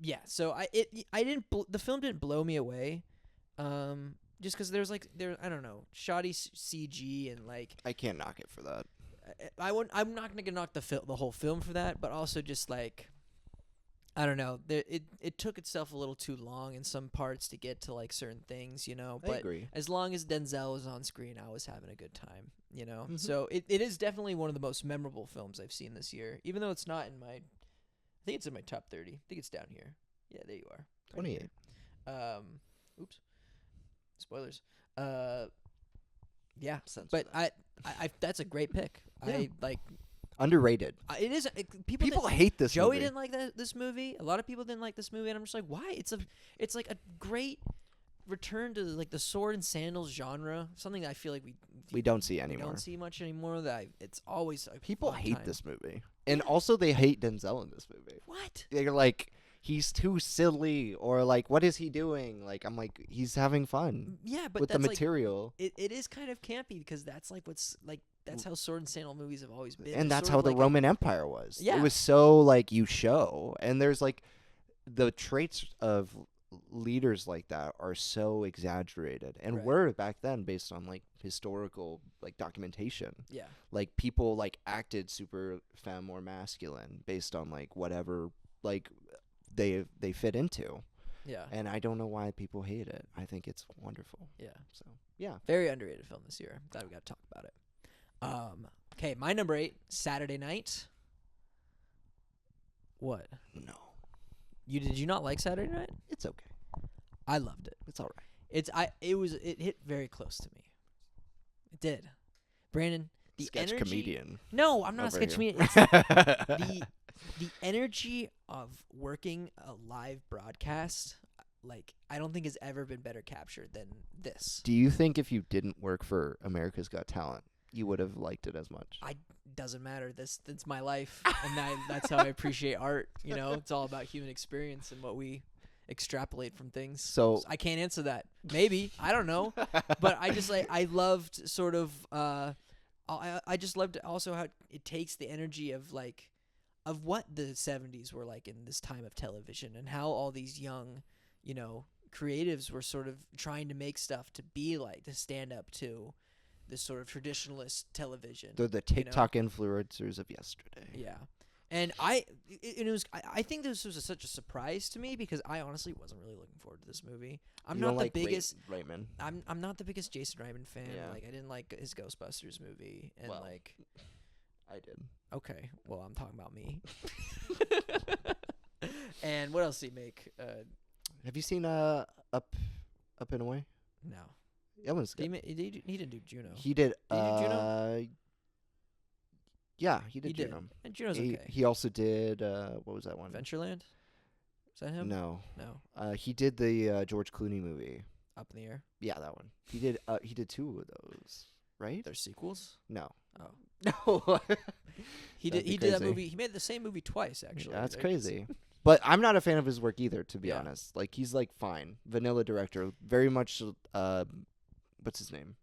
Yeah, so the film didn't blow me away. Just cuz I don't know, shoddy CG and like I can't knock it for that. I'm not going to knock the whole film for that, but also just like I don't know. It took itself a little too long in some parts to get to like certain things, I But agree. as long as Denzel was on screen, I was having a good time, Mhm. So it is definitely one of the most memorable films I've seen this year, even though it's not in my. I think it's in my top 30. I think it's down here. Yeah, there you are. Right 28. here. Oops. Spoilers. Yeah, Censor but that. I that's a great pick. Yeah. I like. Underrated. It is. People didn't- hate this Joey movie. didn't like this movie. A lot of people didn't like this movie, and I'm just like, why? It's like a great return to like the sword and sandals genre. Something that I feel like We don't see we anymore. don't see much anymore. It's always a People fun hate time. this movie. And also they hate Denzel in this movie. What? They're like, he's too silly, or like, what is he doing? Like, I'm like, he's having fun Yeah, but with the that's material. like it is kind of campy because that's like what's like that's how sword and sandal movies have always been. And They're that's sort how of the like Roman Empire was. Yeah. It was so like you show, and there's like the traits of leaders like that are so exaggerated and Right. were back then based on like historical like documentation. Yeah. Like people like acted super femme or masculine based on like whatever like they fit into. Yeah. And I don't know why people hate it. I think it's wonderful. Yeah. So yeah. Very underrated film this year. Glad we got to talk about it. Okay, my number 8, Saturday Night. What? No. Did you not like Saturday Night? It's okay. I loved it. It's all right. It hit very close to me. It did. Brandon, the Sketch energy. comedian. No, I'm not a over sketch here. comedian. It's the energy of working a live broadcast, like I don't think has ever been better captured than this. Do you think if you didn't work for America's Got Talent, you would have liked it as much? Doesn't matter. That's my life, and that's how I appreciate art. It's all about human experience and what we extrapolate from things. So I can't answer that. Maybe I don't know, but I just I loved sort of. I just loved also how it takes the energy of like of what the 70s were like in this time of television and how all these young, creatives were sort of trying to make stuff to be like to stand up to this sort of traditionalist television. they're the TikTok influencers of yesterday. Yeah. And I think this was such a surprise to me because I honestly wasn't really looking forward to this movie. I'm You not don't the like biggest Raymond. I'm not the biggest Jason Reitman fan. Yeah. Like I didn't like his Ghostbusters movie and Well. like I did. okay, well I'm talking about me. And what else did he make? Have you seen Up and Away? No. That one's good. He didn't do Juno. He did. Did he do Juno? Yeah, he did He did. Juno. And Juno's He, okay. he also did. What was that one? Adventureland? Is that him? No. No. He did the George Clooney movie. Up in the Air. Yeah, that one. He did. He did 2 of those, right? There's sequels? No. Oh. No. He That'd did be that crazy. movie. He made the same movie twice actually. That's Like, crazy. But I'm not a fan of his work either, to be Yeah. honest. Like, he's like fine, vanilla director, very much. What's his name?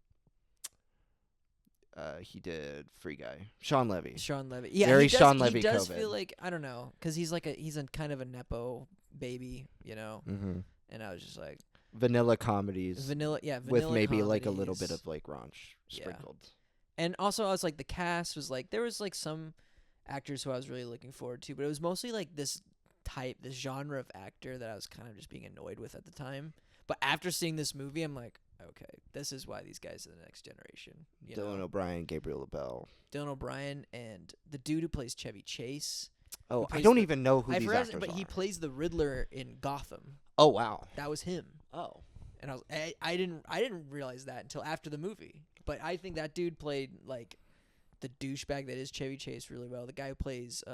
He did Free Guy, Sean Levy. Sean Levy. Yeah, Very he does, Sean he Levy does COVID. feel like, I don't know, because he's a kind of a nepo baby, you know. Mm-hmm. And I was just like Vanilla comedies vanilla with maybe like a little bit comedies. of like raunch Yeah. sprinkled. And also, I was like, the cast was like, there was like some actors who I was really looking forward to, but it was mostly like this genre of actor that I was kind of just being annoyed with at the time. But after seeing this movie, I'm like, okay, this is why these guys are the next generation. You Dylan know? O'Brien, Gabriel LaBelle. Dylan O'Brien and the dude who plays Chevy Chase. Oh, I plays don't the- even know who I these forgot, actors but are. he plays the Riddler in Gotham. Oh wow. That was him. Oh. And I didn't realize that until after the movie. But I think that dude played like the douchebag that is Chevy Chase really well. The guy who plays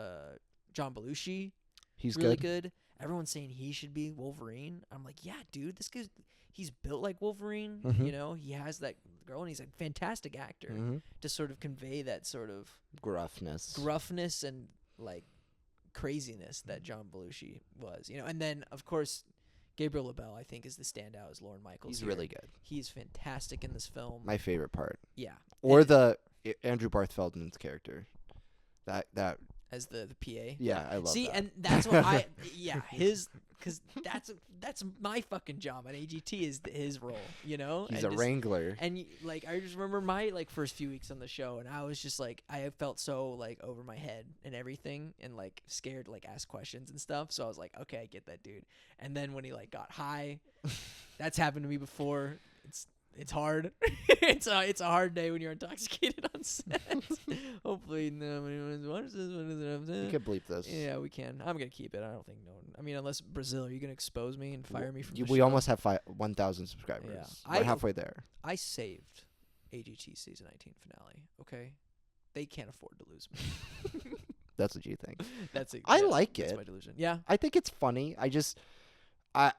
John Belushi, He's really good. good. Everyone's saying he should be Wolverine. I'm like, yeah, dude, this guy's he's built like Wolverine. Mhm. You know, he has that girl, and he's a fantastic actor Mm-hmm. to sort of convey that sort of Gruffness. and like craziness that John Belushi was. You know, and then of course. Gabriel LaBelle, I think, is the standout as Lorne Michaels. He's here. really good. He's fantastic in this film. My favorite part. Yeah. Or And Andrew Barth Feldman's character. That as the PA. yeah, I love See, that. and that's what I because that's my fucking job at AGT is his role, you know. He's and a just, wrangler. And like I just remember my like first few weeks on the show, and I was just like I felt so like over my head and everything, and like scared to like ask questions and stuff. So I was like, okay, I get that, dude. And then when he like got high, that's happened to me before. It's hard. it's a hard day when you're intoxicated on set. Hopefully, no one watches this. You can bleep this. Yeah, we can. I'm gonna keep it. I don't think no one. I mean, unless Brazil, are you gonna expose me and fire me from the We show? almost have 1,000 subscribers. Yeah. We're halfway there. I saved AGT season 19 finale. Okay, they can't afford to lose me. That's what you think. I like that's it. my delusion. Yeah. I think it's funny.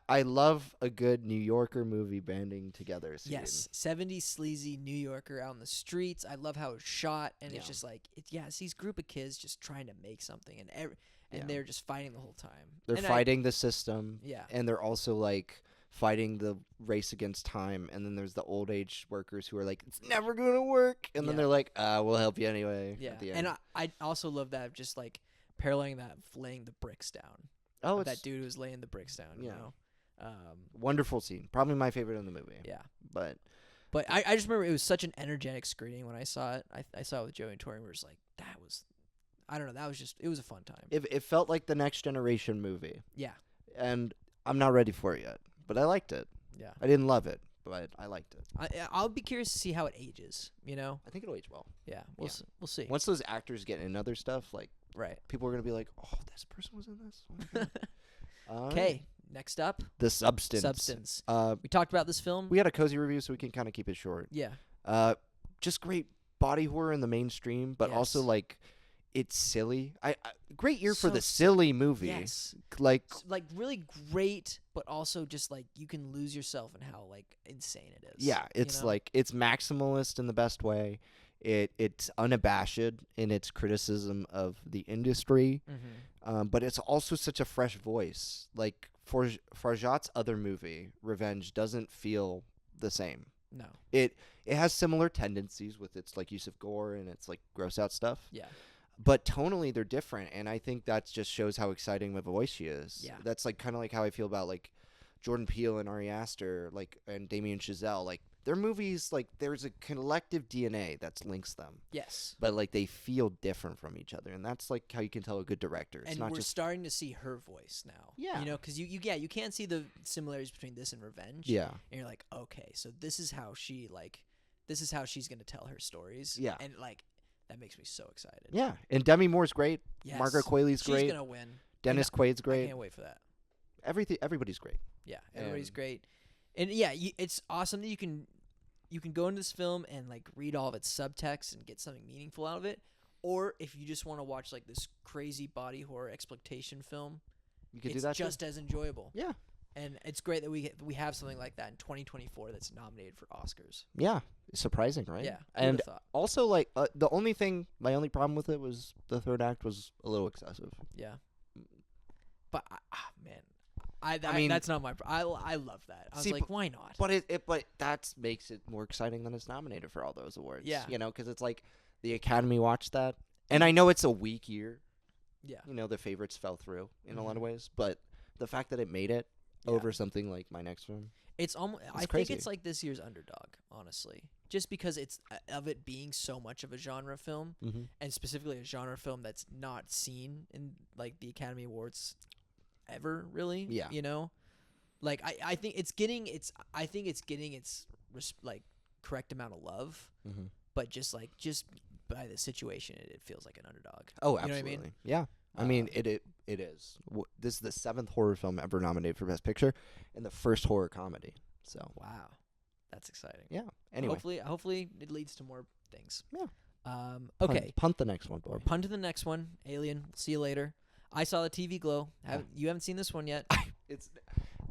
I love a good New Yorker movie banding together scene. Yes, 70s sleazy New Yorker out in the streets. I love how it's shot, and it's Yeah. just like it's these group of kids just trying to make something, and Yeah. they're just fighting the whole time. They're And fighting the system. Yeah. And they're also like fighting the race against time. And then there's the old age workers who are like, it's never gonna work. And then Yeah. they're like, we'll help you anyway. Yeah, At the and end. I also love that just like paralleling that of laying the bricks down. Oh, That it's dude who's laying the bricks down. You Yeah. know. wonderful scene. Probably my favorite in the movie. Yeah. But But I just remember it was such an energetic screening when I saw it. I saw it with Joey and Tori, and we were just like, that was, I don't know, that was just, it was a fun time. it felt like the Next Generation movie. Yeah. And I'm not ready for it yet. But I liked it. Yeah. I didn't love it, but I liked it. I'll be curious to see how it ages, you know? I think it'll age well. Yeah. Yeah. We'll see. Once those actors get in other stuff, like, Right. people are going to be like, oh, this person was in this? Oh my God. Okay. Next up, The Substance. Substance. Uh, We talked about this film. we had a cozy review, so we can kind of keep it short. Yeah. Just great body horror in the mainstream, but also, Yes. like, it's silly. Great year for So the silly movie. Yes. Like, Like really great, but also just like you can lose yourself in how like insane it is. yeah, you it's know? like, it's maximalist in the best way. It's unabashed in its criticism of the industry. Mhm. But it's also such a fresh voice. Like, Farjat's other movie, Revenge, doesn't feel the same. No. It has similar tendencies with its like use of gore and its like gross out stuff. Yeah. But tonally they're different, and I think that just shows how exciting of a voice she is. Yeah. That's like kind of like how I feel about like Jordan Peele and Ari Aster, like, and Damien Chazelle. Like, their movies, like, there's a collective DNA that links them, Yes. but like they feel different from each other, and that's like how you can tell a good director. It's And not we're just starting to see her voice now. Yeah. You know, because you can see the similarities between this and Revenge. yeah. And you're like, okay, so this is how she's gonna tell her stories. Yeah. And like, that makes me so excited. Yeah, and Demi Moore's great. Yes. Margaret Qualley's She's great. gonna win. Dennis Quaid's I great. can't wait for that. Everybody's great. Yeah, everybody's And- great. And yeah, it's awesome that you can go into this film and like read all of its subtext and get something meaningful out of it. Or if you just want to watch like this crazy body horror exploitation film, You could it's do that just as enjoyable. too. Yeah. And it's great that we have something like that in 2024 that's nominated for Oscars. Yeah. Surprising, right? Yeah, And thought. also, like, my only problem with it was the third act was a little excessive. Yeah, But man, I mean, that's not my. I love that. I was see, like, why not? but that makes it more exciting than it's nominated for all those awards. Yeah. You know, because it's like the Academy watched that, and I know it's a weak year. Yeah. You know, the favorites fell through in a lot of Mhm. ways, but the fact that it made it Yeah. over something like my next film, It's almost. I think crazy. it's like this year's underdog, honestly, just because it's of it being so much of a genre film, mm-hmm. and specifically a genre film that's not seen in like the Academy Awards ever, really. Yeah. You know, like I think it's getting its. I think it's getting its like correct amount of love, Mm-hmm. but just by the situation, it feels like an underdog. Oh, You know what I absolutely. mean? Yeah. I mean, it is. This is the 7th horror film ever nominated for Best Picture, and the first horror comedy. So Wow, that's exciting. yeah. Anyway, Hopefully it leads to more things. Yeah. Okay. Punt the next one, boy. Or punt to the next one. Alien. See you later. I saw the TV Glow. You haven't seen this one yet?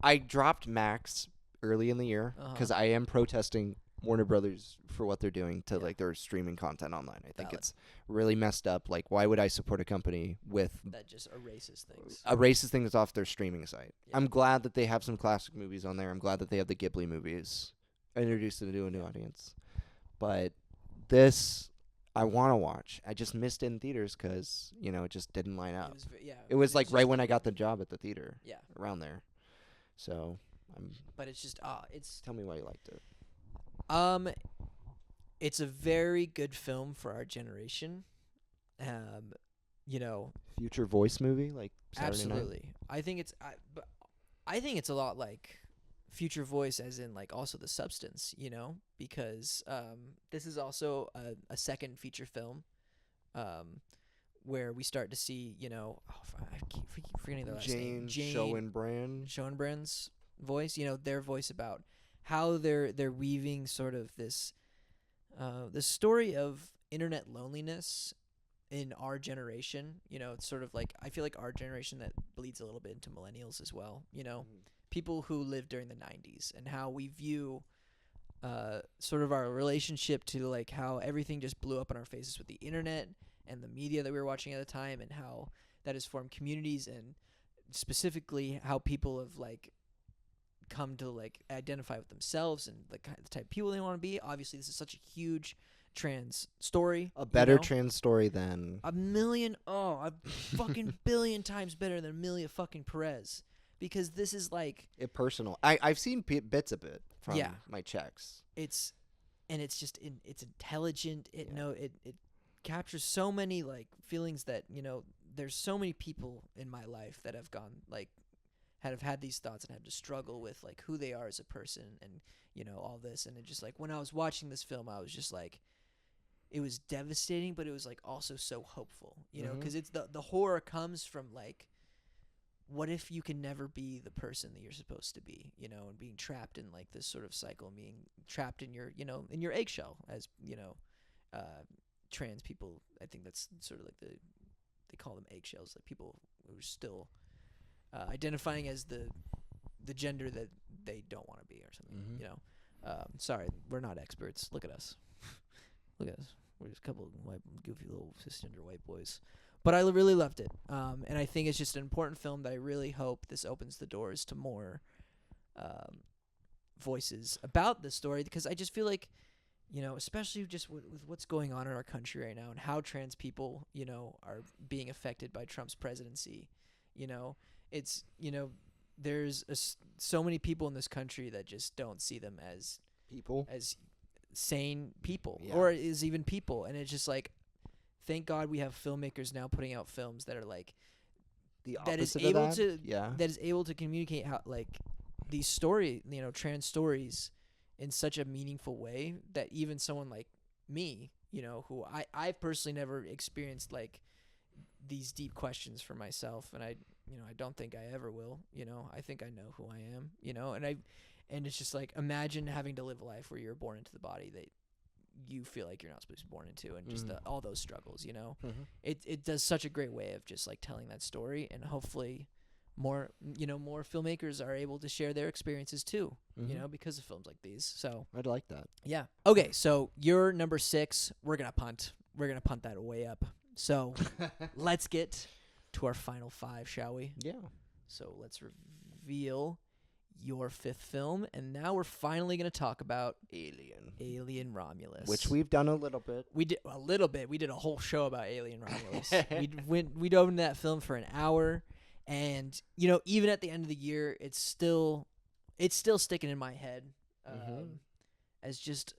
I dropped Max early in the year because I am protesting Warner Brothers for what they're doing to like their streaming content online. I think it's really messed up. Like, why would I support a company that just erases things? Erases things off their streaming site. Yeah. I'm glad that they have some classic movies on there. I'm glad that they have the Ghibli movies introduced it to a new audience. But this, I want to watch. I just missed it in theaters because it just didn't line up. It was like right when I got the job at the theater. Yeah. Around there. So But it's just it's. Tell me why you liked it. It's a very good film for our generation. Future voice movie like Saturday absolutely. Night? I think it's a lot like Future Voice, as in like also the substance, because this is also a second feature film, where we start to see, I keep forgetting their last name. Jane Schoenbrand's voice, their voice about how they're weaving sort of this story of internet loneliness in our generation. It's sort of like, I feel like our generation that bleeds a little bit into millennials as well, people who lived during the 90s, and how we view sort of our relationship to like how everything just blew up in our faces with the internet and the media that we were watching at the time, and how that has formed communities, and specifically how people have like come to like identify with themselves and the type of people they want to be. Obviously, this is such a huge trans story. A better trans story than a fucking billion times better than Amelia fucking Perez, because this is like personal. I've seen bits of it from my checks. It's just it's intelligent. It captures so many like feelings that there's so many people in my life that have gone like have had these thoughts and had to struggle with like who they are as a person, and all this. And it just like, when I was watching this film, I was just like, it was devastating, but it was like also so hopeful, because it's the horror comes from like, what if you can never be the person that you're supposed to be, and being trapped in like this sort of cycle, and being trapped in your in your eggshell as trans people. I think that's sort of like they call them eggshells, like people who are still identifying as the gender that they don't want to be or something. Sorry, we're not experts. Look at us. Look at us. We're just a couple of goofy little cisgender white boys. But I really loved it. And I think it's just an important film that I really hope this opens the doors to more voices about this story, because I just feel like, especially just with what's going on in our country right now, and how trans people, are being affected by Trump's presidency. It's, there's so many people in this country that just don't see them as sane people, or as even people. And it's just like, thank God we have filmmakers now putting out films that are like the that is opposite able of to that? that is able to communicate how like these trans stories in such a meaningful way that even someone like me, who I've personally never experienced like these deep questions for myself, and I don't think I ever will. I think I know who I am, and it's just like, imagine having to live a life where you're born into the body that you feel like you're not supposed to be born into, and just all those struggles. It does such a great way of just like telling that story, and hopefully more filmmakers are able to share their experiences too, because of films like these. So I'd like that. Yeah. Okay, so you're number 6. We're gonna punt that way up. So let's get to our final 5, shall we? Yeah. So let's reveal your fifth film, and now we're finally going to talk about Alien Romulus, which we've done a little bit. We did a little bit. We did a whole show about Alien Romulus. We dove into that film for an hour, and even at the end of the year, it's still sticking in my head as just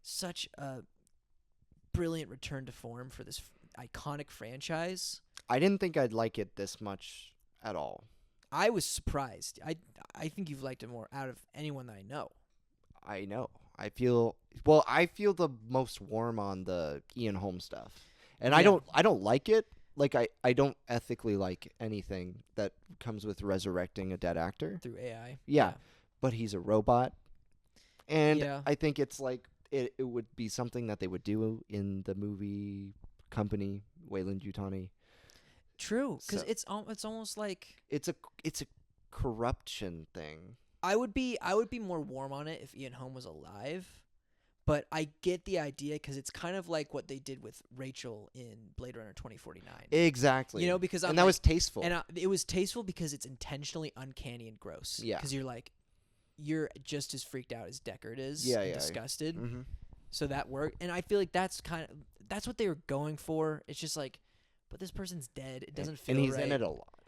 such a brilliant return to form for this iconic franchise. I didn't think I'd like it this much at all. I was surprised. I think you've liked it more out of anyone that I know. I know. I feel the most warm on the Ian Holmes stuff. And I don't like it. Like I don't ethically like anything that comes with resurrecting a dead actor through AI. Yeah. But he's a robot. And Yeah. I think it's like it would be something that they would do in the movie Company, Weyland-Yutani. True, cuz So- it's almost like It's a corruption thing. I would be more warm on it if Ian Holm was alive, but I get the idea because it's kind of like what they did with Rachel in Blade Runner 2049. Exactly. Because that was tasteful. and it was tasteful because it's intentionally uncanny and gross. Yeah. Because you're just as freaked out as Deckard is. Yeah, and yeah. disgusted. Mm-hmm. So that worked, and I feel like that's what they were going for. It's just like, but this person's dead. It doesn't feel And he's right. in it a lot.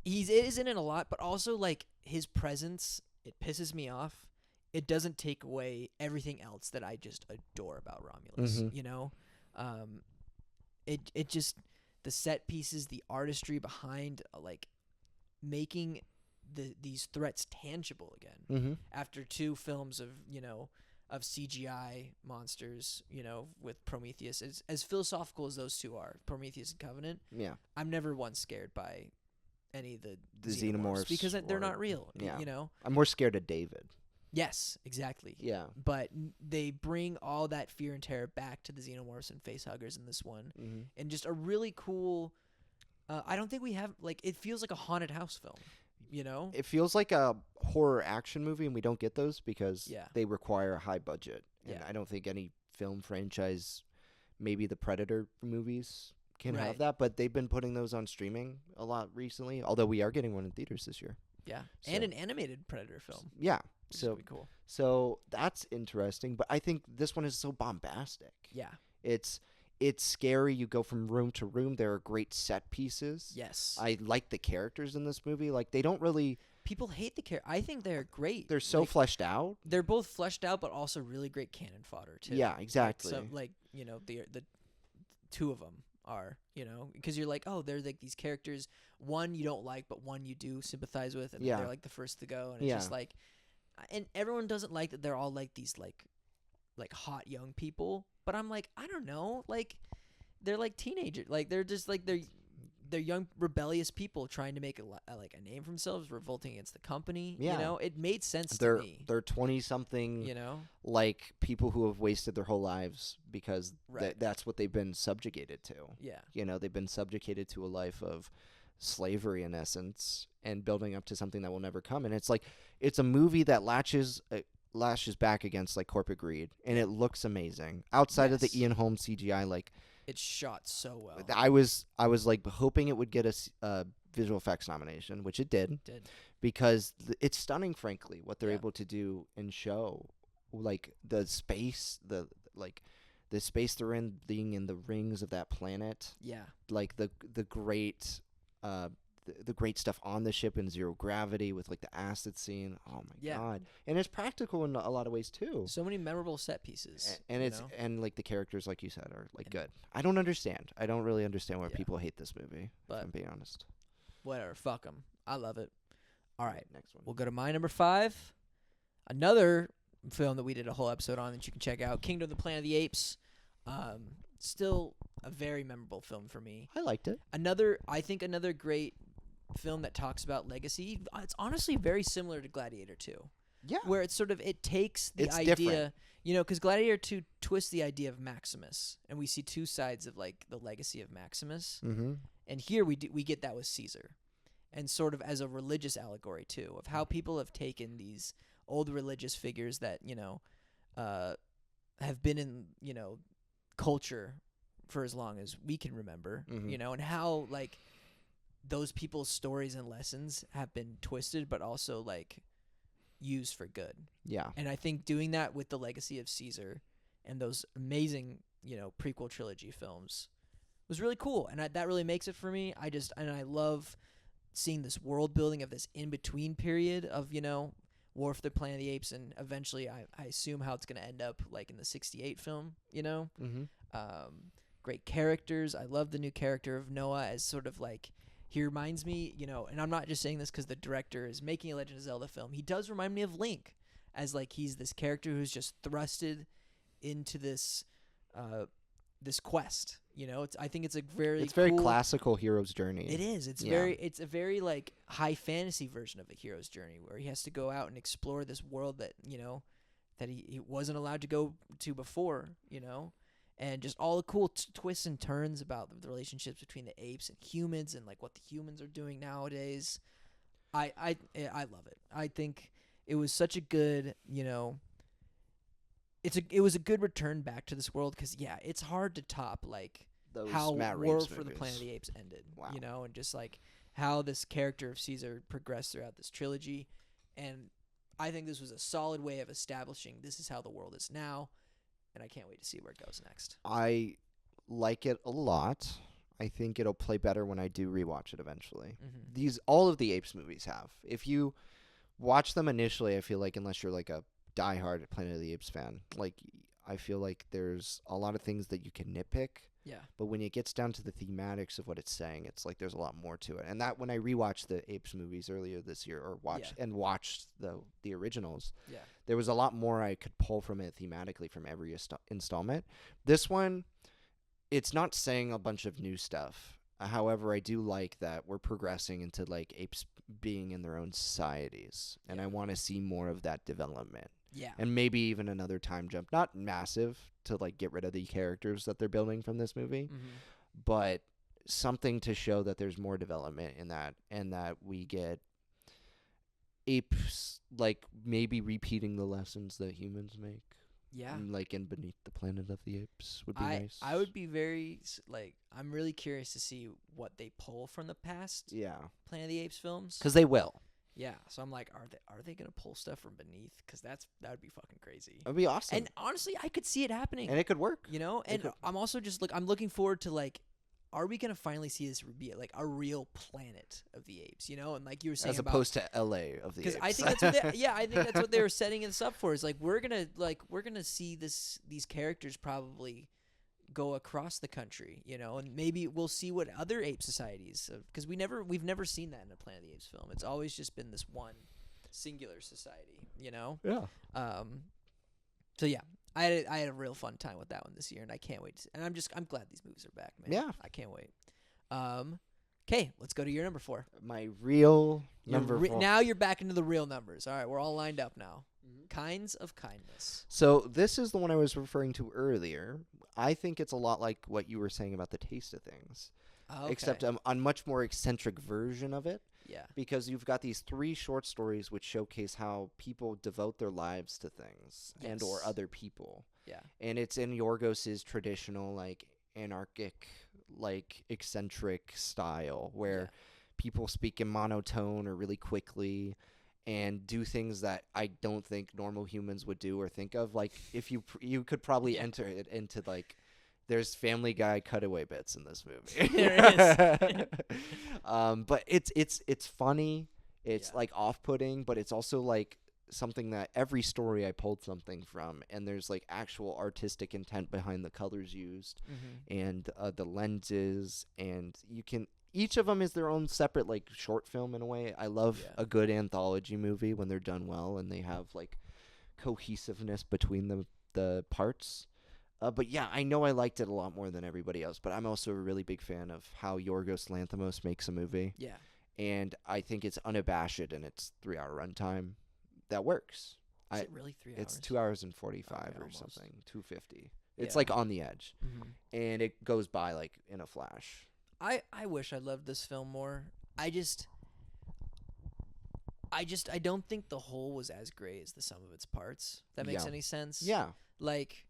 He is in it a lot, but also like his presence, it pisses me off. It doesn't take away everything else that I just adore about Romulus. Mhm. It just the set pieces, the artistry behind like making these threats tangible again Mm-hmm. after 2 films of of CGI monsters, with Prometheus. As philosophical as those 2 are, Prometheus and Covenant, Yeah. I'm never once scared by any of the xenomorphs because they're or- not real. yeah. You I'm more scared of David. Yes, exactly. Yeah. But they bring all that fear and terror back to the xenomorphs and facehuggers in this one, Mm-hmm. and just a really cool. I don't think we have it feels like a haunted house film. It feels like a horror action movie, and we don't get those because Yeah. they require a high budget. And Yeah. I don't think any film franchise, maybe the Predator movies, can Right. have that. But they've been putting those on streaming a lot recently, although we are getting one in theaters this year. Yeah, So- and an animated Predator film. Yeah. Which is So pretty cool. so that's interesting. But I think this one is so bombastic. Yeah. It's scary. You go from room to room. There are great set pieces. Yes. I like the characters in this movie. Like, they don't really... People hate the character. I think they're great. They're so Like, fleshed out. they're both fleshed out, but also really great cannon fodder too. Yeah, exactly. So the 2 of them are because you're like, oh, they're like these characters. One you don't like, but one you do sympathize with, and Yeah. they're like the first to go. And it's Yeah. just like, and everyone doesn't like that they're all like these like hot young people. But I'm like, I don't know, like they're like teenagers. Like they're just like they're young rebellious people trying to make a name for themselves, revolting against the company. Yeah. It made sense They're to me. 20-something, like people who have wasted their whole lives because Right. that's what they've been subjugated to. Yeah. They've been subjugated to a life of slavery in essence, and building up to something that will never come. And it's like it's a movie that lashes back against like corporate greed, and it looks amazing. Outside of the Yes. Ian Holmes CGI, like It's shot so well. I was like hoping it would get a visual effects nomination, which it did. Because it's stunning, frankly, what they're Yeah. able to do and show, like the space, the space they're in, being in the rings of that planet, Yeah. like the great the great stuff on the ship in zero gravity with like the acid scene. Oh my Yeah. god! And it's practical in a lot of ways too. So many memorable set pieces. And it's and like the characters, like you said, are like good. I don't understand. I don't really understand why Yeah. people hate this movie. But- if I'm being honest. whatever. Fuck them. I love it. All right. Next one. We'll go to my number 5. Another film that we did a whole episode on that you can check out, Kingdom of the Planet of the Apes. Still a very memorable film for me. I liked it. I think another great film that talks about legacy. It's honestly very similar to Gladiator 2. Yeah. Where it's sort of, it takes the It's idea, different. because Gladiator 2 twists the idea of Maximus, and we see 2 sides of like the legacy of Maximus. Mm-hmm. And here we get that with Caesar, and sort of as a religious allegory too, of how people have taken these old religious figures that have been in culture for as long as we can remember, Mhm. and how like those people's stories and lessons have been twisted, but also like used for good. Yeah. And I think doing that with the legacy of Caesar and those amazing, prequel trilogy films was really cool. And that really makes it for me. I love seeing this world building of this in between period of, War for the Planet of the Apes, and eventually I assume how it's going to end up like in the 68 film, Mm-hmm. Great characters. I love the new character of Noah as sort of like, he reminds me, and I'm not just saying this because the director is making a Legend of Zelda film. He does remind me of Link, as like he's this character who's just thrusted into this quest. I think it's a very very cool, classical hero's journey. It is. It's a very like high fantasy version of a hero's journey where he has to go out and explore this world that that he wasn't allowed to go to before. And just all the cool twists and turns about the relationships between the apes and humans, and like what the humans are doing nowadays. I love it. I think it was such a good, it was a good return back to this world, because it's hard to top like Those how Matt War Reeves for the movies. Planet of the Apes ended. Wow. And just like how this character of Caesar progressed throughout this trilogy. And I think this was a solid way of establishing this is how the world is now, and I can't wait to see where it goes next. I like it a lot. I think it'll play better when I do rewatch it eventually. Mm-hmm. All of the Apes movies have. If you watch them initially, I feel like unless you're like a diehard Planet of the Apes fan, like I feel like there's a lot of things that you can nitpick. Yeah. But when it gets down to the thematics of what it's saying, it's like there's a lot more to it. And that when I rewatched the Apes movies earlier this year, or watched the originals, there was a lot more I could pull from it thematically from every installment. This one, it's not saying a bunch of new stuff. However, I do like that we're progressing into like apes being in their own societies, and I want to see more of that development. Yeah. And maybe even another time jump, not massive to like get rid of the characters that they're building from this movie, but something to show that there's more development in that, and that we get apes like maybe repeating the lessons that humans make. Yeah. Like in Beneath the Planet of the Apes would be nice. I would be very I'm really curious to see what they pull from the past Planet of the Apes films, because they will. Yeah, so I'm like, are they gonna pull stuff from Beneath? Because that would be fucking crazy. That would be awesome. And honestly, I could see it happening, and it could work. And I'm also just I'm looking forward to like, are we gonna finally see this be like a real planet of the apes? And like you were saying, as opposed to L.A. of the apes. Because I think that's what I think that's what they were setting us up for. Is like we're gonna see these characters probably go across the country, and maybe we'll see what other ape societies, because we've never seen that in a Planet of the Apes film. It's always just been this one singular society, Yeah. So yeah, I had a real fun time with that one this year, and I can't wait. And I'm glad these movies are back, man. Yeah. I can't wait. Okay, let's go to your number 4. My real number 4. Now you're back into the real numbers. All right, we're all lined up now. Kinds of kindness. So this is the one I was referring to earlier. I think it's a lot like what you were saying about the taste of things, except a much more eccentric version of it. Yeah. Because you've got these 3 short stories which showcase how people devote their lives to things and or other people. Yeah. And it's in Yorgos's traditional like anarchic, like eccentric style where people speak in monotone or really quickly and do things that I don't think normal humans would do or think of. Like if you could probably enter it into like, there's Family Guy cutaway bits in this movie. There is. But it's funny. It's like off-putting, but it's also like something that every story I pulled something from, and there's like actual artistic intent behind the colors used and the lenses, and each of them is their own separate like short film in a way. I love a good anthology movie when they're done well and they have like cohesiveness between the parts. But yeah, I know I liked it a lot more than everybody else, but I'm also a really big fan of how Yorgos Lanthimos makes a movie. Yeah. And I think it's unabashed in its 3-hour runtime. That works. Is it really 3 hours? It's 2 hours and 45 or almost. something, 250. It's like on the edge. And it goes by like in a flash. I wish I loved this film more. I don't think the whole was as great as the sum of its parts. If that makes any sense. Yeah. Like,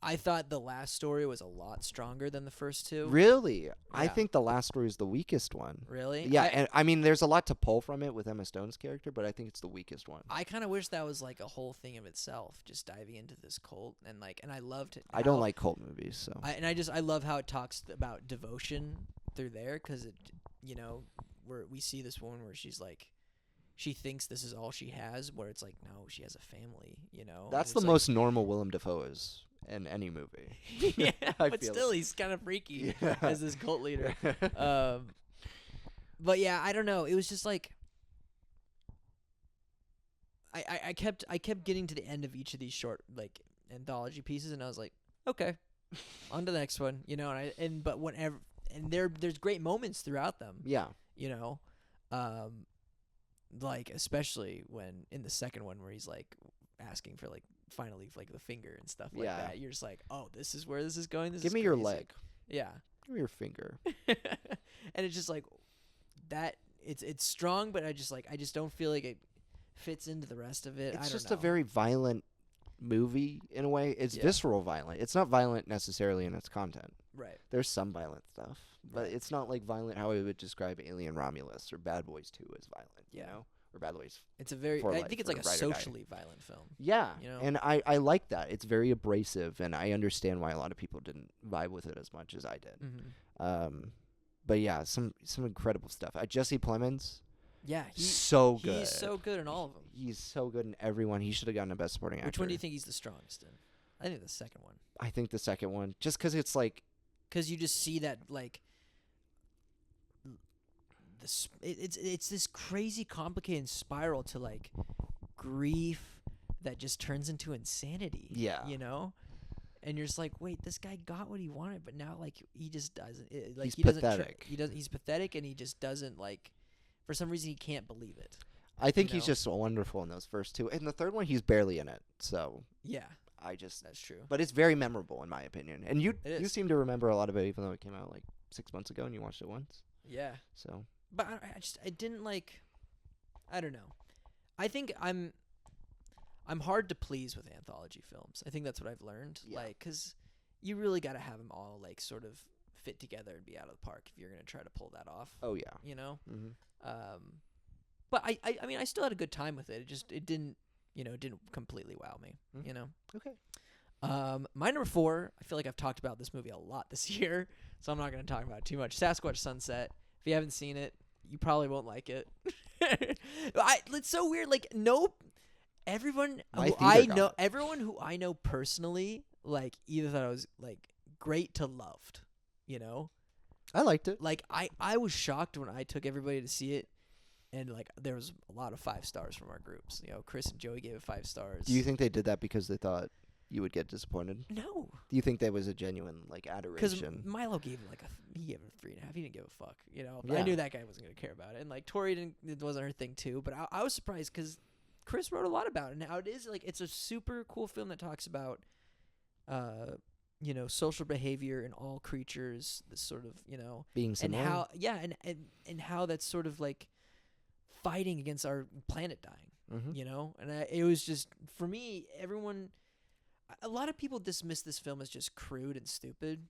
I thought the last story was a lot stronger than the first two. Really? I Yeah. think the last story is the weakest one. Really? Yeah, and I mean, there's a lot to pull from it with Emma Stone's character, but I think it's the weakest one. I kind of wish that was like a whole thing of itself, just diving into this cult and I loved it. I don't like cult movies, so. I love how it talks about devotion through there, because it, where we see this woman where she's like, she thinks this is all she has, where it's like, no, she has a family, That's and the it's most normal Willem Dafoe is in any movie. like, yeah, I but feel still, he's kind of freaky Yeah. as this cult leader. But yeah, I don't know. It was just like, I kept getting to the end of each of these short like anthology pieces, and I was like, okay, on to the next one, but whenever, and there's great moments throughout them, Yeah. you know, like especially when in the second one where he's like asking for like finally like the finger and stuff like Yeah. that. You're just like, oh, this is where this is going. This Give is me your crazy. leg. Yeah. Give me your finger. And it's just like that. It's strong, but I just don't feel like it fits into the rest of it. I It's don't just know. a very violent movie in a way. It's Yeah. visceral violent. It's not violent necessarily in its content. right. There's some violent stuff, but Right. it's not like violent how I would describe Alien Romulus or Bad Boys 2 as violent, Yeah. Or Bad Boys. It's a very. For I life, think it's for like a ride or die. socially violent film. Yeah, You know? and I like that. It's very abrasive, and I understand why a lot of people didn't vibe with it as much as I did. Mm-hmm. But yeah, some incredible stuff. Jesse Plemons, Yeah. so good. He's so good in all of them. He's so good in everyone. He should have gotten a Best Supporting Actor. Which one do you think he's the strongest in? I think the second one. I think the second one, just because it's like, Because you just see that like this it's this crazy complicated spiral to like grief that just turns into insanity. Yeah. And you're just like, wait, this guy got what he wanted, but now like he just doesn't. He's he doesn't pathetic. He's pathetic, and he just doesn't like. For some reason, he can't believe it. I think You he's know? just wonderful in those first two. In the third one, he's barely in it. So Yeah, that's true. but it's very memorable in my opinion. And you It is. seem to remember a lot of it, even though it came out like 6 months ago and you watched it once. Yeah, So but I didn't like. I don't know. I think I'm hard to please with anthology films. I think that's what I've learned. Yeah. Like, 'cause you really got to have them all like sort of fit together and be out of the park if you're gonna try to pull that off. oh yeah. Mm-hmm. Hmm. But I mean, I still had a good time with it. It didn't completely wow me. Mm. Okay. My number 4. I feel like I've talked about this movie a lot this year, so I'm not gonna talk about it too much. Sasquatch Sunset. If you haven't seen it, you probably won't like it. It's so weird. Like, everyone My who theater I got know, it. everyone who I know personally, like either thought I was like great to loved. I liked it. Like I was shocked when I took everybody to see it, and like there was a lot of 5 stars from our groups. Chris and Joey gave it 5 stars. Do you think they did that because they thought you would get disappointed? No, Do you think that was a genuine like because adoration? Milo gave it he gave it 3.5. He didn't give a fuck. I Yeah. knew that guy wasn't gonna care about it, and like Tori it wasn't her thing too. But I was surprised because Chris wrote a lot about it. And how it is like it's a super cool film that talks about, social behavior in all creatures. This sort of Being and similar. how and how that's sort of like fighting against our planet dying. Mm-hmm. And it was just for me. A lot of people dismiss this film as just crude and stupid,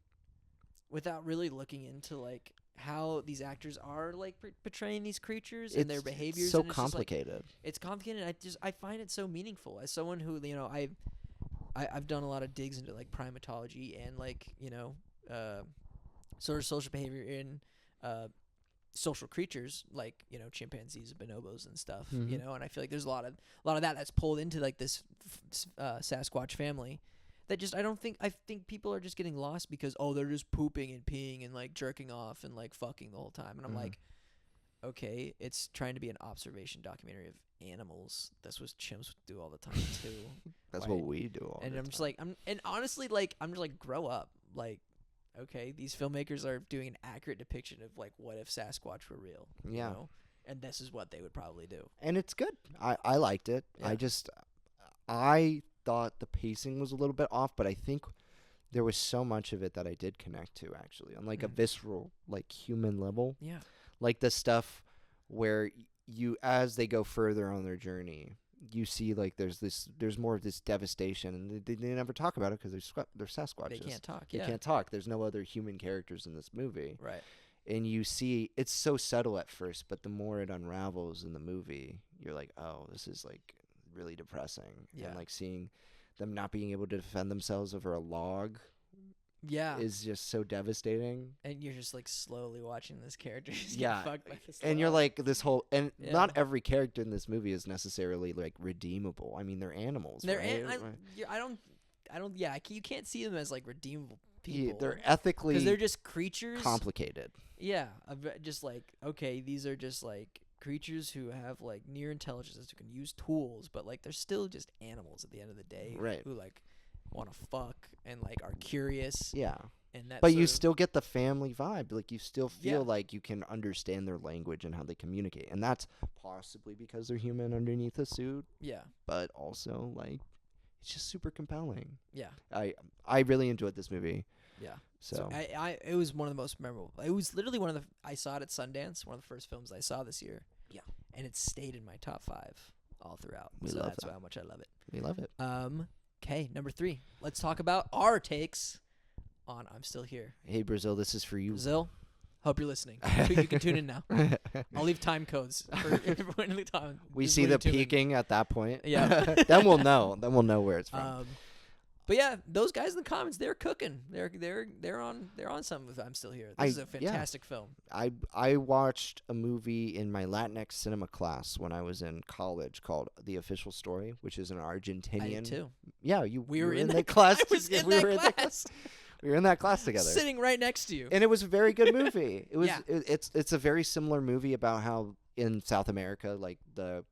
without really looking into like how these actors are like portraying these creatures and their behaviors. It's so and it's just, like, complicated. it's complicated. And I find it so meaningful as someone who I've done a lot of digs into like primatology and like sort of social behavior in social creatures like chimpanzees, bonobos, and stuff. Mhm. And I feel like there's a lot of that that's pulled into like this Sasquatch family. That just I think people are just getting lost because they're just pooping and peeing and like jerking off and like fucking the whole time, and I'm Mhm. like, okay, it's trying to be an observation documentary of animals. That's what chimps do all the time too. That's Right. what we do all And the I'm just time. like and honestly like I'm just like grow up. Like, okay, these filmmakers are doing an accurate depiction of like what if Sasquatch were real. Yeah. And this is what they would probably do. And it's good. I liked it. Yeah. I thought the pacing was a little bit off, but I think there was so much of it that I did connect to actually on like a Mhm. visceral, like human level. Yeah. Like the stuff where you, as they go further on their journey, you see like there's more of this devastation, and they never talk about it because they're Sasquatches. They can't talk. They Yeah. can't talk. There's no other human characters in this movie, Right. and you see it's so subtle at first, but the more it unravels in the movie, you're like, oh, this is like really depressing. Yeah. And like seeing them not being able to defend themselves over a log Yeah. is just so devastating. And you're just like slowly watching this character just Yeah. get fucked by this And you're log. like this whole, and Yeah. not every character in this movie is necessarily like redeemable. I mean, they're animals. They're right? I don't. Yeah, you can't see them as like redeemable Yeah, people. they're ethically because they're just creatures. complicated. Yeah, just like okay, these are just like creatures who have like near intelligences who can use tools, but like they're still just animals at the end of the day. Right. Who like want to fuck and like are curious. Yeah. And that. But you still get the family vibe. Like you still feel Yeah. like you can understand their language and how they communicate. And that's possibly because they're human underneath a suit, Yeah. but also like it's just super compelling. Yeah. I really enjoyed this movie. Yeah. So, it was one of the most memorable. It was literally one of the I saw it at Sundance, one of the first films I saw this year. Yeah. And it stayed in my top 5 all throughout. We so love that's that. how much I love it. we love it. Okay, number 3. Let's talk about our takes on I'm Still Here. Hey Brazil, this is for you. Brazil, hope you're listening. You can tune in now. I'll leave time codes for everyone in the time. We This is see when the you tune in. peaking at that point. Yeah. Then we'll know. Then we'll know where it's from. But yeah, those guys in the comments, they're cooking. They're on something with I'm Still Here. This is a fantastic film. I watched a movie in my Latinx cinema class when I was in college called The Official Story, which is an Argentinian. I did too. Yeah, We were in that class. I was yeah, in we that were in that class. We were in that class together. Sitting right next to you. And it was a very good movie. It was. Yeah. It's a very similar movie about how in South America, like the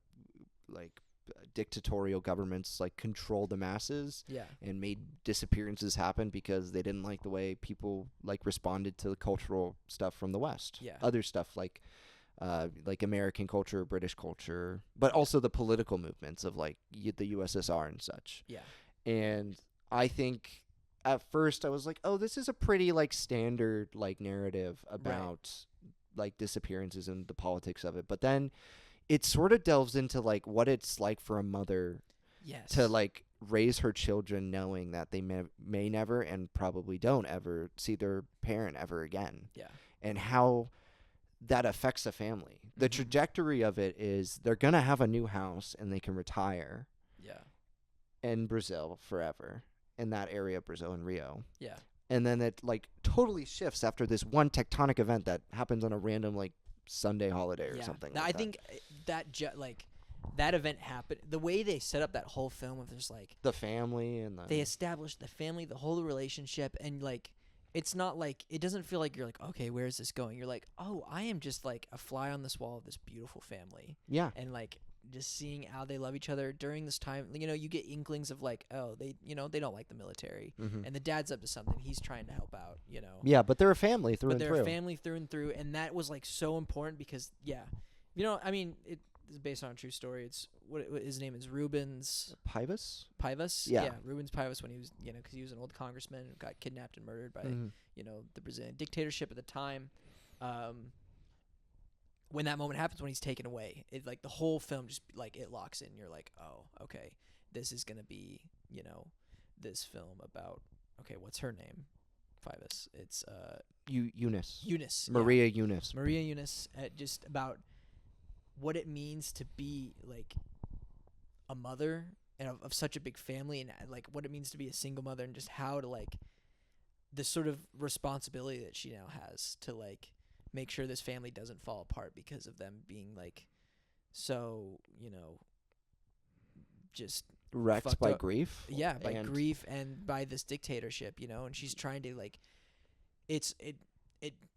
dictatorial governments like control the masses Yeah. and made disappearances happen because they didn't like the way people like responded to the cultural stuff from the West. Yeah. Other stuff like American culture, British culture, but also the political movements of like the USSR and such. Yeah. And I think at first I was like, oh, this is a pretty like standard like narrative about like disappearances and the politics of it. But then it sort of delves into like what it's like for a mother Yes. to like raise her children knowing that they may never and probably don't ever see their parent ever again. Yeah. And how that affects a family. The Mhm. trajectory of it is they're going to have a new house and they can retire Yeah. in Brazil forever, in that area of Brazil and Rio. Yeah. And then it like totally shifts after this one tectonic event that happens on a random like Sunday holiday or something like I that. think that event happened. The way they set up that whole film of just like The family and the they established the family, the whole relationship, and like it's not like it doesn't feel like you're like, okay, where is this going? You're like, oh, I am just like a fly on this wall of this beautiful family, yeah. and like just seeing how they love each other during this time. You know, you get inklings of like, oh, they don't like the military, Mm-hmm. and the dad's up to something. He's trying to help out. You know, Yeah, but they're a family through but and they're through. a family through and through, and that was like so important because I mean it is based on a true story. It's what his name is Rubens Pivus? Pivas. Yeah. Rubens Pivas when he was because he was an old congressman who got kidnapped and murdered by Mhm. the Brazilian dictatorship at the time. When that moment happens, when he's taken away, it like the whole film just like it locks in. You're like, oh, okay, this is gonna be this film about what's her name? Pivas. It's Eunice. Eunice. Maria Eunice. Maria Eunice, just about what it means to be like a mother and of such a big family, and like what it means to be a single mother, and just how to like the sort of responsibility that she now has to like make sure this family doesn't fall apart because of them being like so just Wrecked fucked by up. grief. by And- grief and by this dictatorship, and she's trying to like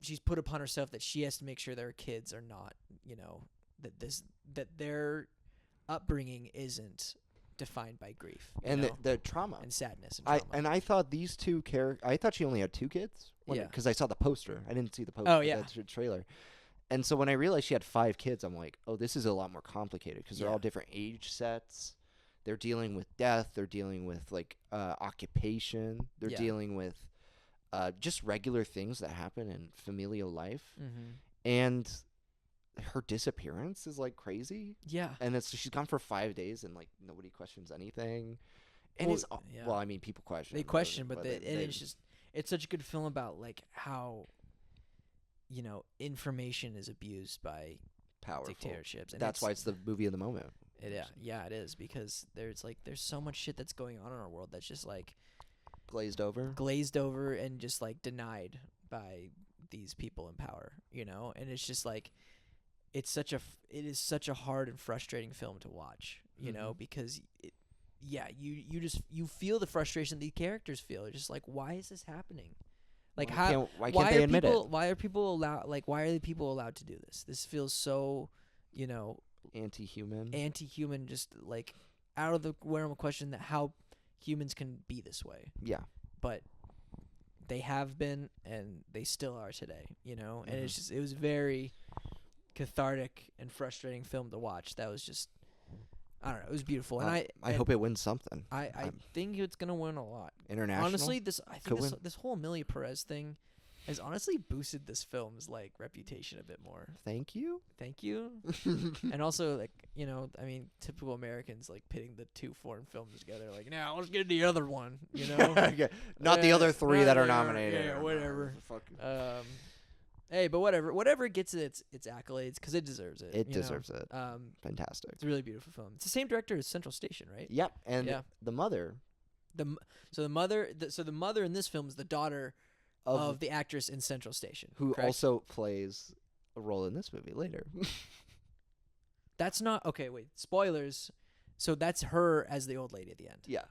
she's put upon herself that she has to make sure their kids are not that their upbringing isn't defined by grief And the trauma. and sadness and trauma. I thought these two I thought she only had 2 kids. Yeah. Because I saw the poster. I didn't see the poster. Oh, yeah. The trailer. And so when I realized she had 5 kids, I'm like, oh, this is a lot more complicated because they're Yeah. all different age sets. They're dealing with death. They're dealing with like occupation. They're Yeah. dealing with just regular things that happen in familial life. Mm-hmm. And her disappearance is like crazy, Yeah. and it's she's gone for 5 days and like nobody questions anything. And Well, it's yeah. well, I mean, people question. They question, but they, and it's just it's such a good film about like how information is abused by powerful. dictatorships. And That's why it's the movie of the moment. Yeah, it is, because there's so much shit that's going on in our world that's just like Glazed over. glazed over and just like denied by these people in power, and it's just like it is such a hard and frustrating film to watch, because you feel the frustration the characters feel. It's just like, why is this happening? Like, why can't they admit it? Why are people allowed? Like, why are the people allowed to do this? This feels so, Anti-human. just like out of the realm of question that how humans can be this way. Yeah. But they have been, and they still are today. And it was very cathartic and frustrating film to watch. That was just, I don't know, it was beautiful. And I hope it wins something. I think it's gonna win a lot. International. Honestly, I think win. this whole Amelia Perez thing has honestly boosted this film's like reputation a bit more. Thank you. Thank you. And also, like, I mean, typical Americans like pitting the two foreign films together. Like, now let's get the other one. Not the other three that are nominated. Yeah, whatever. Fuck. Hey, but whatever gets its accolades, because it deserves it. It deserves it. Fantastic. It's a really beautiful film. It's the same director as Central Station, right? Yep. And Yeah. the mother The mother in this film is the daughter of the actress in Central Station, who correct? also plays a role in this movie later. That's not okay. Wait, spoilers. So that's her as the old lady at the end. Yeah.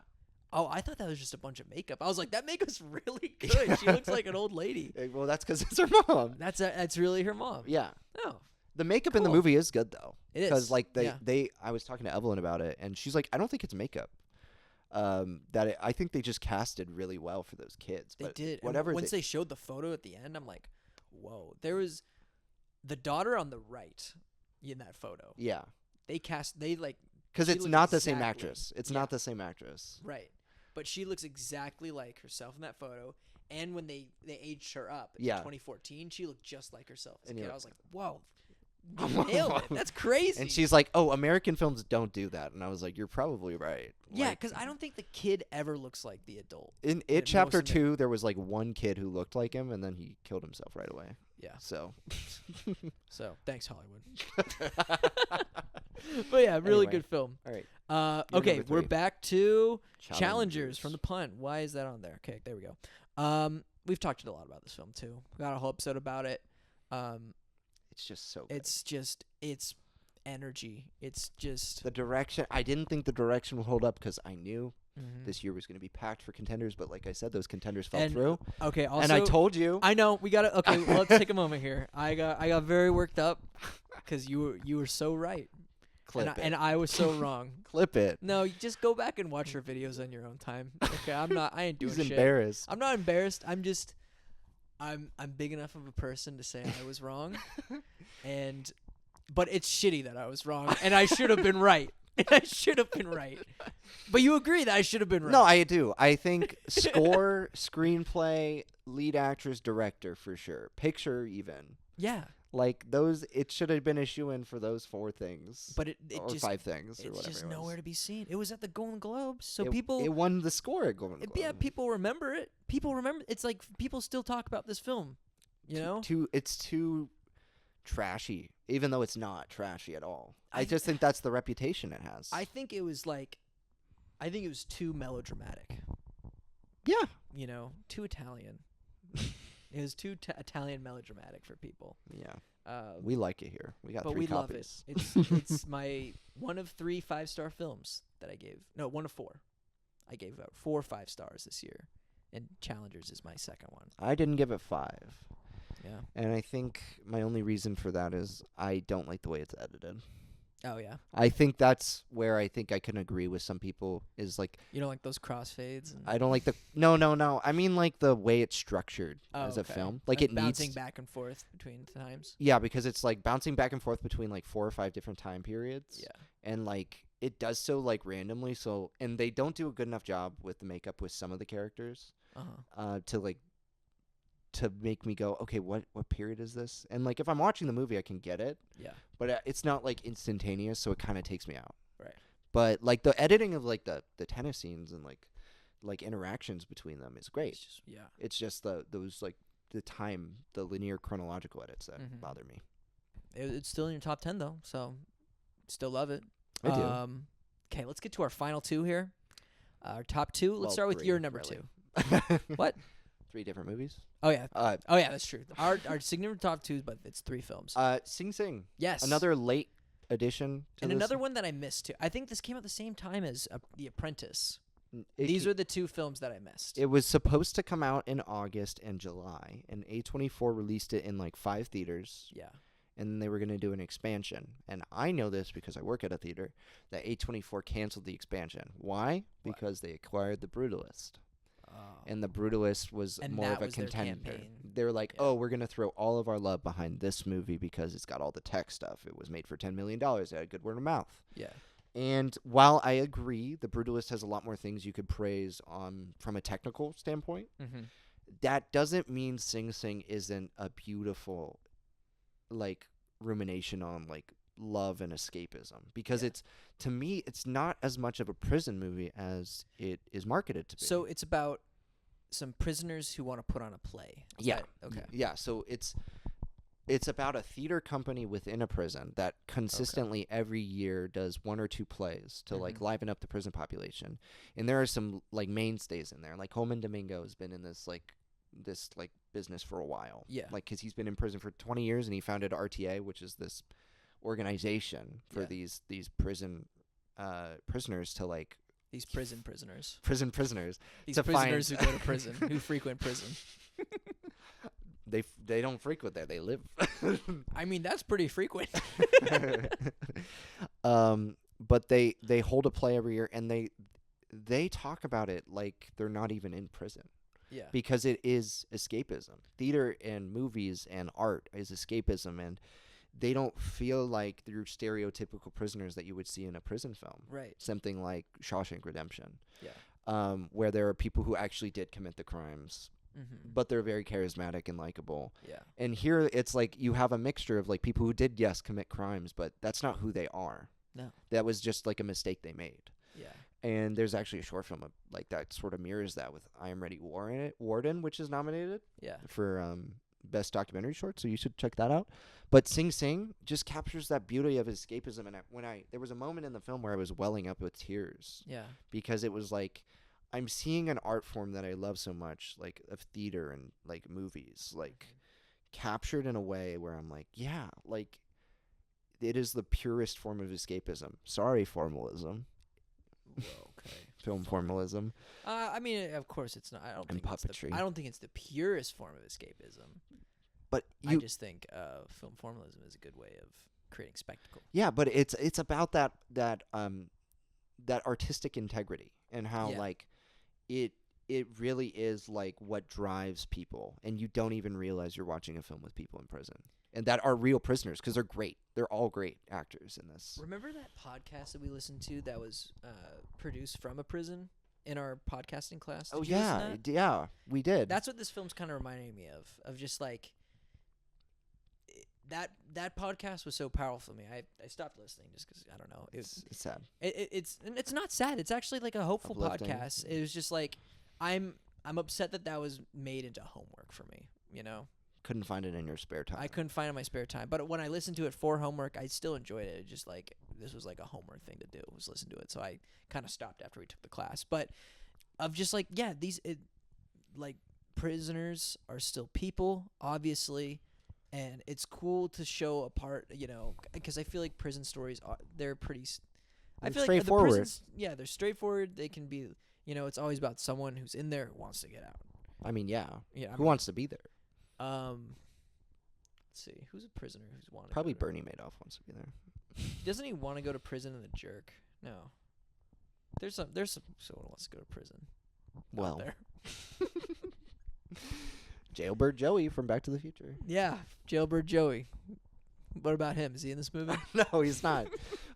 Oh, I thought that was just a bunch of makeup. I was like, that makeup's really good. She looks like an old lady. Well, that's because it's her mom. That's really her mom. Yeah. Oh, The makeup in the Cool. movie is good though. it is. Because like Yeah. I was talking to Evelyn about it, and she's like, I don't think it's makeup. I think they just casted really well for those kids. They But did. And Whatever. once they showed the photo at the end, I'm like, whoa. There was the daughter on the right in that photo. Yeah. They like, Because she it's looks not the same exactly- actress. It's yeah. not the same actress. Right. But she looks exactly like herself in that photo. And when they aged her up in Yeah. 2014, she looked just like herself as a And kid. you're I was like, whoa. You nailed it. That's crazy. And she's like, "Oh, American films don't do that." And I was like, "You're probably right." Yeah, Like, because I don't think the kid ever looks like the adult. in in It Chapter most of 2, there was like one kid who looked like him, and then he killed himself right away. Yeah. So, So, thanks, Hollywood. But yeah, really Anyway. good film. all right. Okay, number we're 3. back to Challengers from the Punt. Why is that on there? Okay, there we go. We've talked a lot about this film too. We got a whole episode about it. It's just so good. It's energy. It's just The direction, I didn't think the direction would hold up because I knew mhm. this year was going to be packed for contenders, but like I said, those contenders fell And through. Okay, also And I told you. I know we got to okay, well, let's take a moment here. I got very worked up cuz you were so right. Clip it. And I was so wrong. Clip it. No, you just go back and watch her videos on your own time. Okay, I ain't doing He's shit. embarrassed. I'm not embarrassed. I'm big enough of a person to say I was wrong. But it's shitty that I was wrong, and I should have been right. I should have been right. But you agree that I should have been right. No, I do. I think score, screenplay, lead actress, director for sure. Picture even. Yeah. Like those, it should have been a shoe-in for those 4 things. But it or just 5 things or it's whatever just it was. nowhere to be seen. It was at the Golden Globes, so it, people It won the score at Golden Globe. yeah, people remember it. People remember. It's like people still talk about this film. You know? It's too trashy, even though it's not trashy at all. I I just think that's the reputation it has. I think it was too melodramatic. Yeah. Too Italian. It was too Italian melodramatic for people. Yeah. Um, We like it here. We got but 3 we copies. love it. It's my one of 3 5-star films that I gave. No, one of 4. I gave out 4 5 stars this year, and Challengers is my second one. I didn't give it 5. Yeah. And I think my only reason for that is I don't like the way it's edited. Oh yeah. I think that's where I think I can agree with some people is like You don't like those crossfades? And I don't like the no. I mean like the way it's structured Oh, as a okay. film. Like it bouncing needs back and forth between times. Yeah, because it's like bouncing back and forth between like 4 or 5 different time periods. Yeah. And like it does so like randomly, so and they don't do a good enough job with the makeup with some of the characters Uh-huh. to like to make me go, okay, what period is this? And like if I'm watching the movie, I can get it, Yeah. but it's not like instantaneous, so it kind of takes me out. Right. But like the editing of like the tennis scenes and like interactions between them is great. It's just those like the time, the linear chronological edits that bother me. It's still in your top 10 though, so still love it. I do. Okay, let's get to our final two here. Our top two. Let's Well, start with three, your number really. 2. What? 3 different movies. Oh yeah. Uh, Oh yeah, that's true. Our significant top 2, but it's 3 films. Sing Sing. Yes. Another late addition to and this. another one that I missed too. I think this came out the same time as The Apprentice. It These are the 2 films that I missed. It was supposed to come out in August and July, and A24 released it in like 5 theaters. Yeah. And they were going to do an expansion. And I know this because I work at a theater, that A24 canceled the expansion. Why? What? Because they acquired The Brutalist. Oh. And The Brutalist was And more that of a was their contender. campaign. They were like, Yeah. oh, we're going to throw all of our love behind this movie because it's got all the tech stuff. It was made for $10 million. It had good word of mouth. Yeah. And while I agree, The Brutalist has a lot more things you could praise from a technical standpoint, that doesn't mean Sing Sing isn't a beautiful, like, rumination on, like, love and escapism. Because Yeah. to me, it's not as much of a prison movie as it is marketed to be. So it's about some prisoners who want to put on a play. Is Yeah. that- okay. Yeah, so it's about a theater company within a prison that consistently every year does 1 or 2 plays to like liven up the prison population. And there are some like mainstays in there. Like Holman Domingo has been in this business for a while. Yeah. Like cuz he's been in prison for 20 years and he founded RTA, which is this organization for Yeah. these prisoners to like These prisoners. prisoners These to prisoners find who go to prison, who frequent prison. they don't frequent there, they live. I mean, that's pretty frequent. But they hold a play every year, and they talk about it like they're not even in prison Yeah. because it is escapism. Theater and movies and art is escapism, and they don't feel like they're stereotypical prisoners that you would see in a prison film. Right. Something like Shawshank Redemption. Yeah. Where there are people who actually did commit the crimes, but they're very charismatic and likable. Yeah. And here it's like you have a mixture of like people who did, yes, commit crimes, but that's not who they are. No. That was just like a mistake they made. Yeah. And there's actually a short film like that sort of mirrors that with I Am Ready Warden, which is nominated Yeah. for Best Documentary Short, so you should check that out. But Sing Sing just captures that beauty of escapism. And there was a moment in the film where I was welling up with tears Yeah. because it was like I'm seeing an art form that I love so much, like of theater and like movies, like captured in a way where I'm like, yeah, like it is the purest form of escapism. Sorry, formalism. Whoa, okay. Film formalism. I mean, of course it's not. And puppetry. I don't think it's the purest form of escapism. But I just think film formalism is a good way of creating spectacle. yeah, but it's about that artistic integrity and how Yeah. like it really is like what drives people, and you don't even realize you're watching a film with people in prison and that are real prisoners because they're great. They're all great actors in this. Remember that podcast that we listened to that was produced from a prison in our podcasting class? Oh Did you listen to yeah, that? yeah, we did. That's what this film's kind of reminding me of just like that podcast was so powerful to me. I stopped listening just because I don't know. It's sad. It's not sad. It's actually like a hopeful Uplifting. podcast. It was just like I'm upset that was made into homework for me. You know, Couldn't find it in your spare time. I couldn't find it in my spare time. But when I listened to it for homework, I still enjoyed it. It just like this was like a homework thing to do was listen to it. So I kind of stopped after we took the class. But of just like like prisoners are still people, obviously. And it's cool to show a part, you know, because I feel like prison stories they're pretty. I They're feel like straightforward. the prisons, yeah, they're straightforward. They can be, you know, it's always about someone who's in there who wants to get out. I mean, yeah. Yeah, Who wants to be there? Let's see, who's a prisoner who's wanted? Probably Bernie Madoff wants to be there. Doesn't he want to go to prison and a jerk? No. There's someone who wants to go to prison. out Well, there. Jailbird Joey from Back to the Future. Yeah, Jailbird Joey. What about him? Is he in this movie? No, he's not.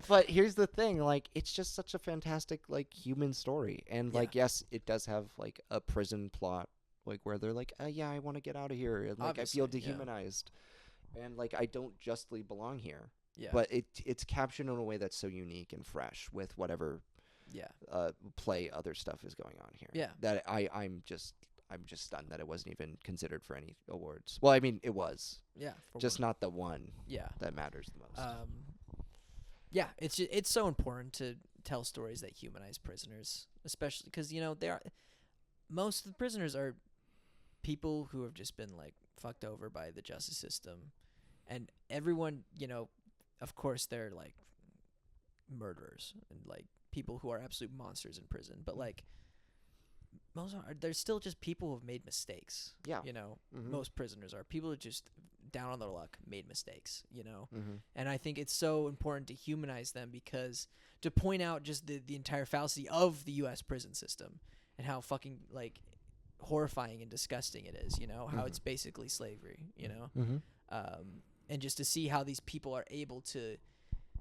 But here's the thing, like it's just such a fantastic like human story. And like Yeah. yes, it does have like a prison plot like where they're like, yeah, I want to get out of here, and like I feel Obviously, yeah. dehumanized, and like I don't justly belong here. Yeah. But it's captured in a way that's so unique and fresh with whatever Yeah. play other stuff is going on here. Yeah. That I'm just stunned that it wasn't even considered for any awards. Well, I mean it was, Yeah. just not the one Yeah. that matters the most. Yeah, it's so important to tell stories that humanize prisoners, especially because most of the prisoners are people who have just been like fucked over by the justice system, and everyone, of course, they're like murderers and like people who are absolute monsters in prison, but like they're still just people who have made mistakes. Yeah. Most prisoners are people who just down on their luck made mistakes. Mm-hmm. And I think it's so important to humanize them because to point out just the entire fallacy of the U.S. prison system and how fucking like horrifying and disgusting it is. How it's basically slavery. Mm-hmm. And just to see how these people are able to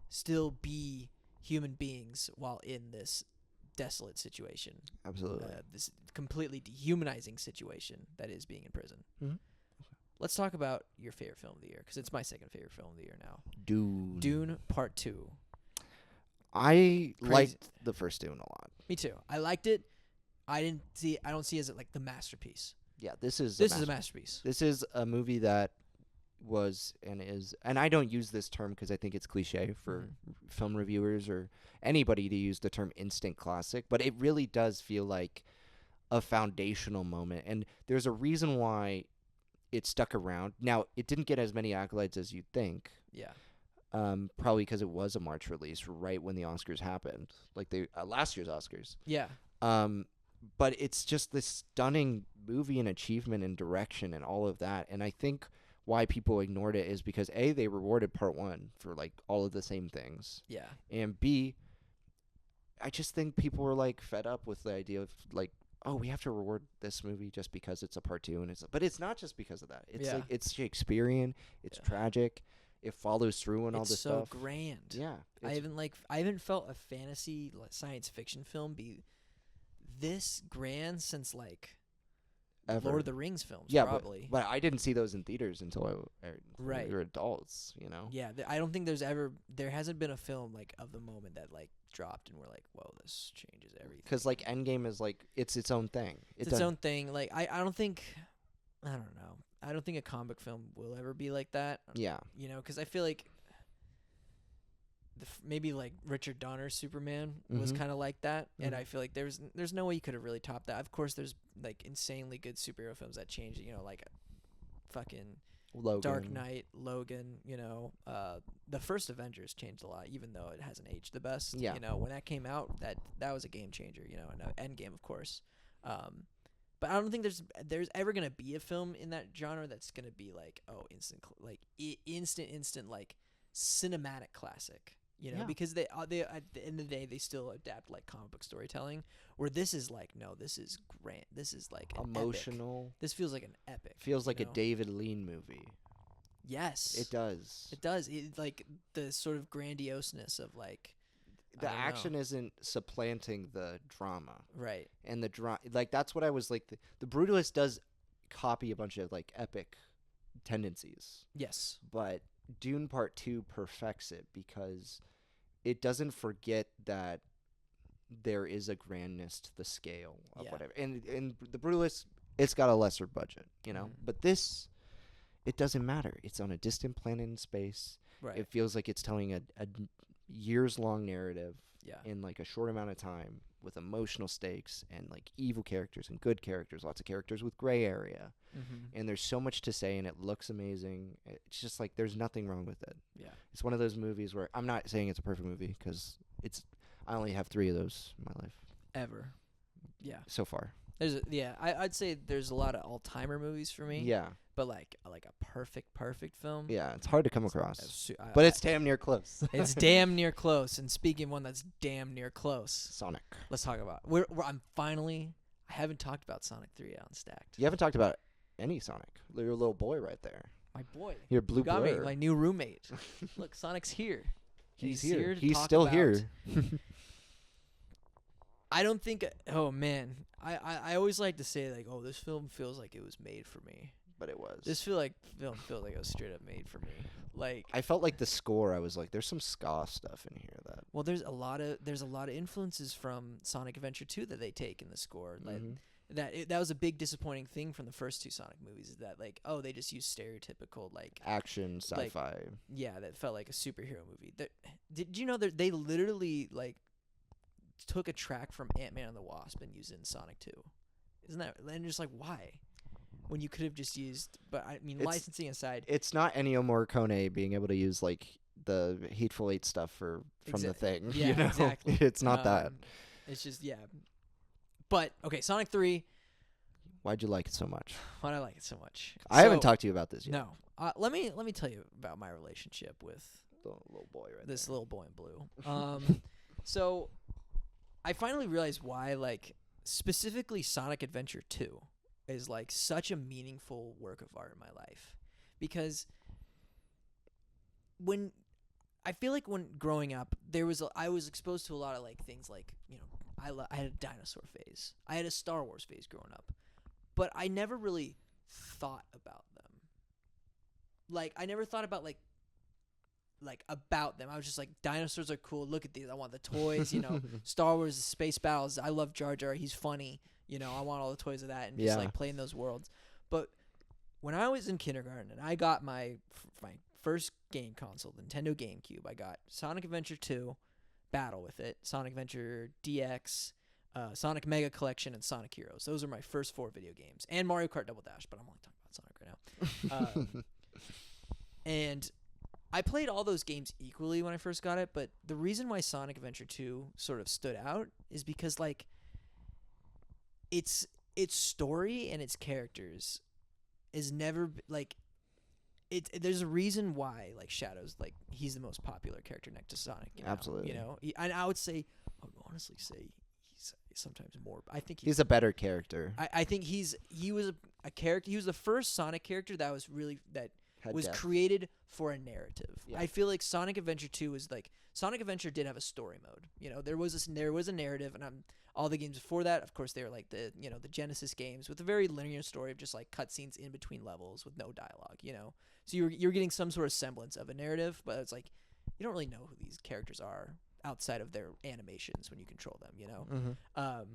still be human beings while in this desolate situation. Absolutely. This completely dehumanizing situation that is being in prison. Mm-hmm. Let's talk about your favorite film of the year, because it's my second favorite film of the year now. Dune Part 2. I liked the first Dune a lot. Me too. I liked it. I don't see it as like the masterpiece. Yeah, this is a masterpiece. This is a movie that was and is, and I don't use this term because I think it's cliche for film reviewers or anybody to use the term instant classic, but it really does feel like a foundational moment, and there's a reason why it stuck around. Now, it didn't get as many accolades as you'd think. Yeah. Probably because it was a March release right when the Oscars happened, like last year's Oscars. Yeah. But it's just this stunning movie and achievement and direction and all of that, and I think why people ignored it is because A, they rewarded part 1 for like all of the same things. Yeah. And B, I just think people were like fed up with the idea of like, oh, we have to reward this movie just because it's a part 2, and but it's not just because of that. It's like it's Shakespearean, it's tragic, it follows through and all this stuff. It's so grand. Yeah. I haven't felt a fantasy science fiction film be this grand since like Ever. Lord of the Rings films, yeah, probably. But I didn't see those in theaters until right. we were adults, Yeah, I don't think there hasn't been a film like of the moment that like dropped and we're like, whoa, this changes everything. Because like Endgame is like it's its own thing. It's its own thing. Like I don't think a comic film will ever be like that. Yeah. Because I feel like maybe like Richard Donner's Superman was kind of like that, and I feel like there's no way you could have really topped that. Of course, there's like insanely good superhero films that changed. Like fucking Logan. Dark Knight, Logan. The first Avengers changed a lot, even though it hasn't aged the best. Yeah. When that came out, that was a game changer. And Endgame, of course. But I don't think there's ever gonna be a film in that genre that's gonna be like instant like cinematic classic. Because they at the end of the day they still adapt like comic book storytelling. Where this is like, no, this is grand. This is like an emotional. Epic. This feels like an epic. Feels like a David Lean movie. Yes, it does. It does. It like the sort of grandioseness of like the action isn't supplanting the drama, right? And the like that's what I was like. The Brutalist does copy a bunch of like epic tendencies. Yes, but Dune Part 2 perfects it because it doesn't forget that there is a grandness to the scale of whatever. And the Brutalist, it's got a lesser budget, But this, it doesn't matter. It's on a distant planet in space. Right. It feels like it's telling a years-long narrative in like a short amount of time with emotional stakes and like evil characters and good characters, lots of characters with gray area. And there's so much to say, and it looks amazing. It's just like there's nothing wrong with it. Yeah, it's one of those movies where I'm not saying it's a perfect movie because I only have 3 of those in my life ever. Yeah, so far. I'd say there's a lot of all-timer movies for me. Yeah, but like a perfect film. Yeah, it's hard to come across, but it's damn near close. It's damn near close. And speaking of one that's damn near close, Sonic. Let's talk about. I haven't talked about Sonic 3 on Stacked. You haven't talked about any Sonic. Your little boy right there. My boy. Your blue got blur. me, my new roommate. Look, Sonic's here. He's here. To He's talk still about here. I don't think. Oh man, I always like to say like, oh, this film feels like it was made for me. But it was. This film feels like it was straight up made for me. Like, I felt like the score. I was like, there's some ska stuff in here that. well, there's a lot of influences from Sonic Adventure 2 that they take in the score. Like that was a big disappointing thing from the first two Sonic movies. Is that like, oh, they just use stereotypical like Action, sci-fi. yeah, that felt like a superhero movie. Did you know that they literally like took a track from Ant-Man and the Wasp and used it in Sonic 2? Isn't that, and just like, why? When you could have just used, but I mean, licensing aside, It's not Ennio Morricone being able to use like the Hateful Eight stuff from the thing. Yeah, you know? exactly. It's not that. It's just, yeah. But okay, Sonic 3. Why'd you like it so much? Why'd I like it so much? I haven't talked to you about this yet. No. Let me tell you about my relationship with The little boy right this there. little boy in blue. So I finally realized why, like, specifically Sonic Adventure 2 is like such a meaningful work of art in my life, because when I feel like when growing up I was exposed to a lot of like things like, you know, I had a dinosaur phase, I had a Star Wars phase growing up, but I never really thought about them. Like, I never thought about like about them. I was just like, dinosaurs are cool. Look at these. I want the toys. You know, Star Wars, space battles. I love Jar Jar. He's funny. You know, I want all the toys of that and just like play in those worlds. But when I was in kindergarten and I got my first game console, the Nintendo GameCube, I got Sonic Adventure 2, Battle with it, Sonic Adventure DX, Sonic Mega Collection, and Sonic Heroes. Those are my first 4 video games, and Mario Kart Double Dash. But I'm only talking about Sonic right now. And I played all those games equally when I first got it, but the reason why Sonic Adventure 2 sort of stood out is because like its story and its characters is never like there's a reason why like Shadow's like he's the most popular character next to Sonic, you know? Absolutely. You know, and I would honestly say he's sometimes more. I think he's a better character. I think he was a character. He was the first Sonic character that was really was depth. created for a narrative. Yeah. I feel like Sonic Adventure 2 was like Sonic Adventure did have a story mode. You know, there was a narrative, and all the games before that, of course, they were like the Genesis games with a very linear story of just like cutscenes in between levels with no dialogue. You know, so you're getting some sort of semblance of a narrative, but it's like you don't really know who these characters are outside of their animations when you control them. You know,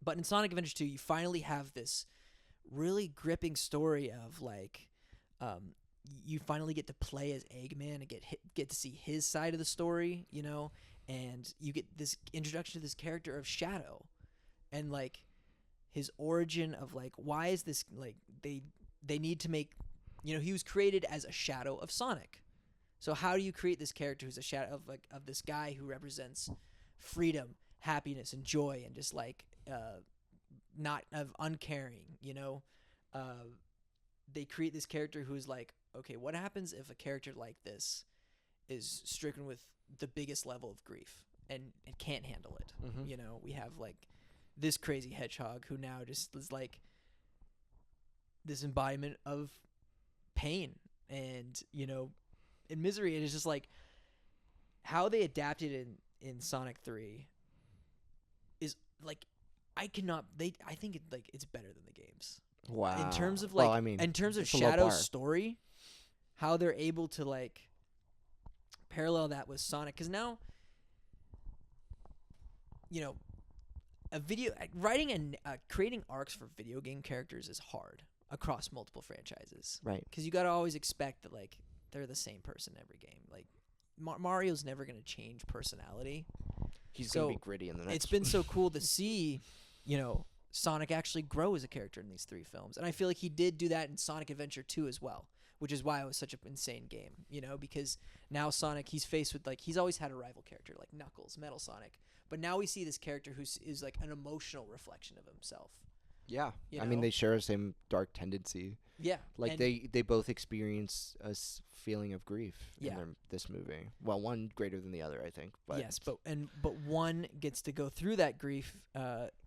but in Sonic Adventure 2, you finally have this really gripping story of like. You finally get to play as Eggman and get to see his side of the story, you know, and you get this introduction to this character of Shadow, and like his origin of like why is this like they need to make, you know, he was created as a shadow of Sonic, so how do you create this character who's a shadow of this guy who represents freedom, happiness, and joy, and just like not of uncaring, you know. They create this character who's like, okay, what happens if a character like this is stricken with the biggest level of grief and can't handle it? You know, we have like this crazy hedgehog who now just is like this embodiment of pain and, you know, in misery. And it's just like how they adapted in Sonic 3 is like I think it's better than the games. Wow. In terms of like, well, I mean, in terms of it's a low Shadow's bar. story, how they're able to like parallel that with Sonic, because now, you know, writing and creating arcs for video game characters is hard across multiple franchises, Right. because you gotta always expect that like they're the same person every game. Like Mario's never gonna change personality. He's So, gonna be gritty in the next. It's been so cool to see, you know, Sonic actually grow as a character in these 3 films. And I feel like he did do that in Sonic Adventure 2 as well, which is why it was such an insane game, you know, because now Sonic, he's faced with, like, he's always had a rival character, like Knuckles, Metal Sonic. But now we see this character is like an emotional reflection of himself. Yeah. You I mean, know? they share the same dark tendency. Yeah. Like, and they both experience a feeling of grief Yeah. in this movie. Well, one greater than the other, I think. But yes, but one gets to go through that grief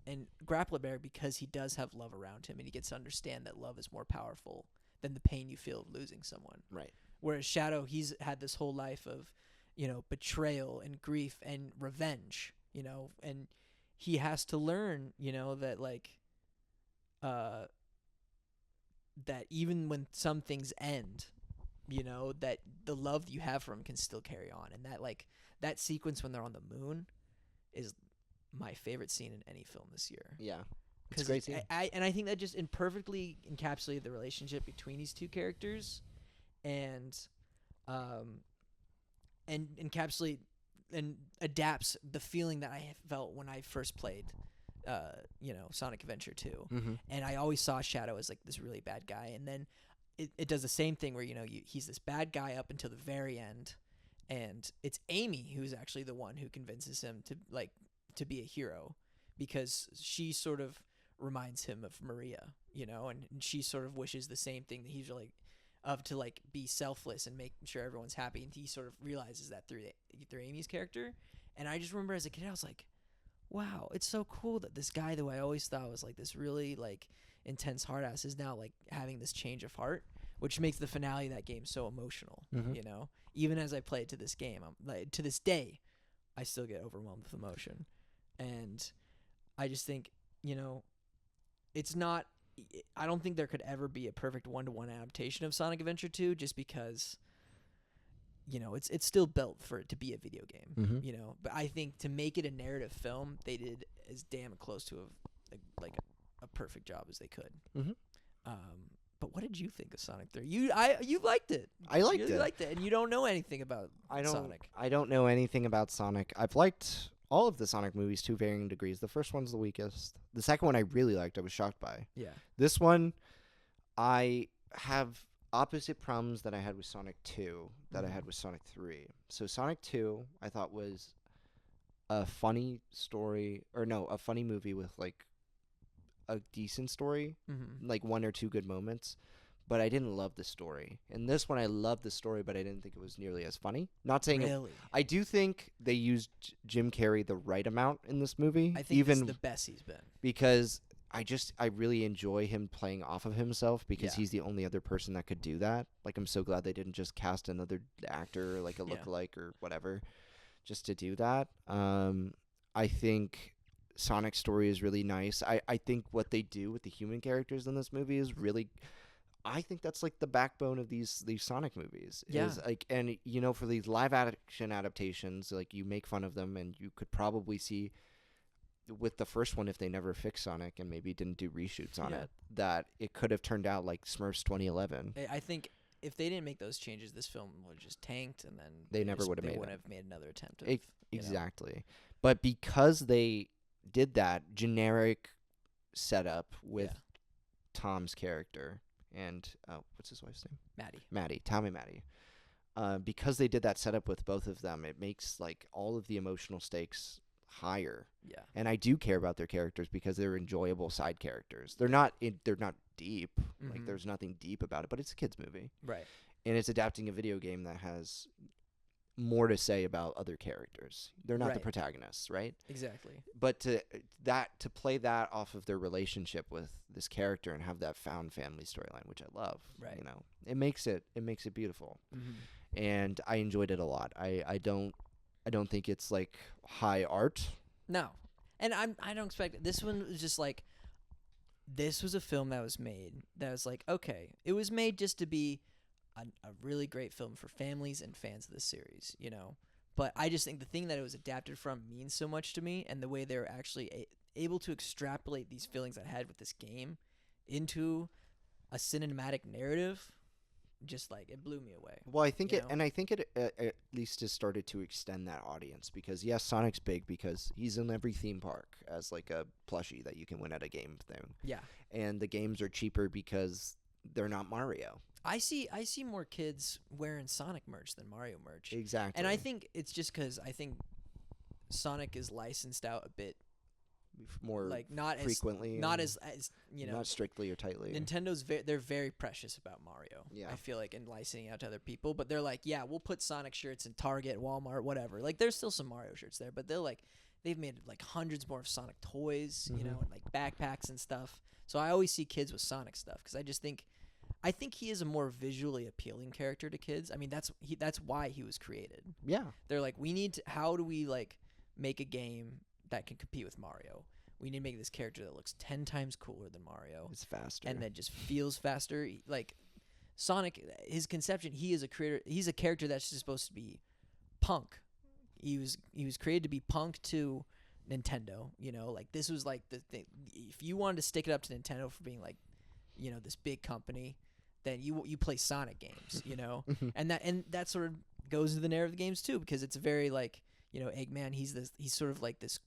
and grapple it better because he does have love around him, and he gets to understand that love is more powerful than the pain you feel of losing someone. Right. Whereas Shadow, he's had this whole life of, you know, betrayal and grief and revenge, you know, and he has to learn, that uh that even when some things end, that the love you have for him can still carry on, and that sequence when they're on the moon is my favorite scene in any film this year. Yeah. It's a Because great scene. I think that just perfectly encapsulated the relationship between these two characters, and encapsulate and adapts the feeling that I felt when I first played, Sonic Adventure 2. Mm-hmm. And I always saw Shadow as like this really bad guy, and then it does the same thing where he's this bad guy up until the very end, and it's Amy who's actually the one who convinces him to be a hero, because she sort of reminds him of Maria, and she sort of wishes the same thing that he's really to be selfless and make sure everyone's happy, and he sort of realizes that through Amy's character. And I just remember as a kid I was like, wow, it's so cool that this guy that I always thought was like this really like intense hard ass is now like having this change of heart, which makes the finale of that game so emotional. Mhm. Even as I play it to this game, I'm like, to this day I still get overwhelmed with emotion. And I just think, it's not, I don't think there could ever be a perfect one-to-one adaptation of Sonic Adventure 2, just because it's still built for it to be a video game. Mhm. But I think to make it a narrative film, they did as damn close to a perfect job as they could. Mhm. But what did you think of Sonic 3? You liked it. I liked you really it. liked it, and you don't know anything about Sonic. I don't know anything about Sonic. I've liked all of the Sonic movies to varying degrees. The first one's the weakest. The second one I really liked. I was shocked by. Yeah. This one, I have opposite problems that I had with Sonic 2 that I had with Sonic 3. So Sonic 2 I thought was a funny story, or no, a funny movie with like a decent story, Mm-hmm. like one or two good moments, but I didn't love the story. And this one I loved the story, but I didn't think it was nearly as funny. Not saying it, Really? I do think they used Jim Carrey the right amount in this movie, I think even it's the best he's been. because I really enjoy him playing off of himself, because Yeah. he's the only other person that could do that. Like, I'm so glad they didn't just cast another actor, like a Yeah. lookalike or whatever, just to do that. I think Sonic's story is really nice. I think what they do with the human characters in this movie is really, I think that's like the backbone of these Sonic movies. Yeah. Is like, and for these live action adaptations, like, you make fun of them, and you could probably see with the first one, if they never fixed Sonic and maybe didn't do reshoots on Yeah. it, that it could have turned out like Smurfs 2011. I think if they didn't make those changes, this film would have just tanked, and then They never would have they made wouldn't it. have made another attempt. Exactly. But because they did that generic setup with Yeah. Tom's character and what's his wife's name? Maddie. Tom and Maddie. Because they did that setup with both of them, it makes like all of the emotional stakes higher. Yeah. And I do care about their characters because they're enjoyable side characters. They're not deep. Like, Mhm. there's nothing deep about it, but it's a kids movie. Right. And it's adapting a video game that has more to say about other characters. They're not the Right. protagonists, right? Exactly. But to play that off of their relationship with this character and have that found family storyline, which I love. Right. It makes it beautiful. Mm-hmm. And I enjoyed it a lot. I don't think it's like high art. No, and I don't expect this one was just like, this was a film that was made that was like, okay, it was made just to be a really great film for families and fans of the series, But I just think the thing that it was adapted from means so much to me, and the way they're actually able to extrapolate these feelings I had with this game into a cinematic narrative, just like it blew me away. Well, I think You it, know? and I think it at least has started to extend that audience, because yes, Sonic's big because he's in every theme park as like a plushie that you can win at a game thing, Yeah, and the games are cheaper because they're not Mario. I see more kids wearing Sonic merch than Mario merch. Exactly. And I think it's just because I think Sonic is licensed out a bit, more like not frequently, not and as not strictly or tightly. Nintendo's they're very precious about Mario. Yeah. I feel like, in licensing out to other people, but they're like, yeah, we'll put Sonic shirts in Target, Walmart, whatever. Like, there's still some Mario shirts there, but they've made like hundreds more of Sonic toys, Mhm. and like backpacks and stuff. So I always see kids with Sonic stuff because I think he is a more visually appealing character to kids. I mean, that's why he was created. Yeah. They're like, how do we like make a game that can compete with Mario. We need to make this character that looks 10 times cooler than Mario It's faster. and that just feels faster. Like Sonic, his conception, he is a creator. He's a character that's just supposed to be punk. He was created to be punk to Nintendo. You know, like this was like the thing. If you wanted to stick it up to Nintendo for being like, you know, this big company, then you play Sonic games. You know, and that sort of goes into the narrative of the games too, because it's very like, you know, Eggman. He's sort of like this.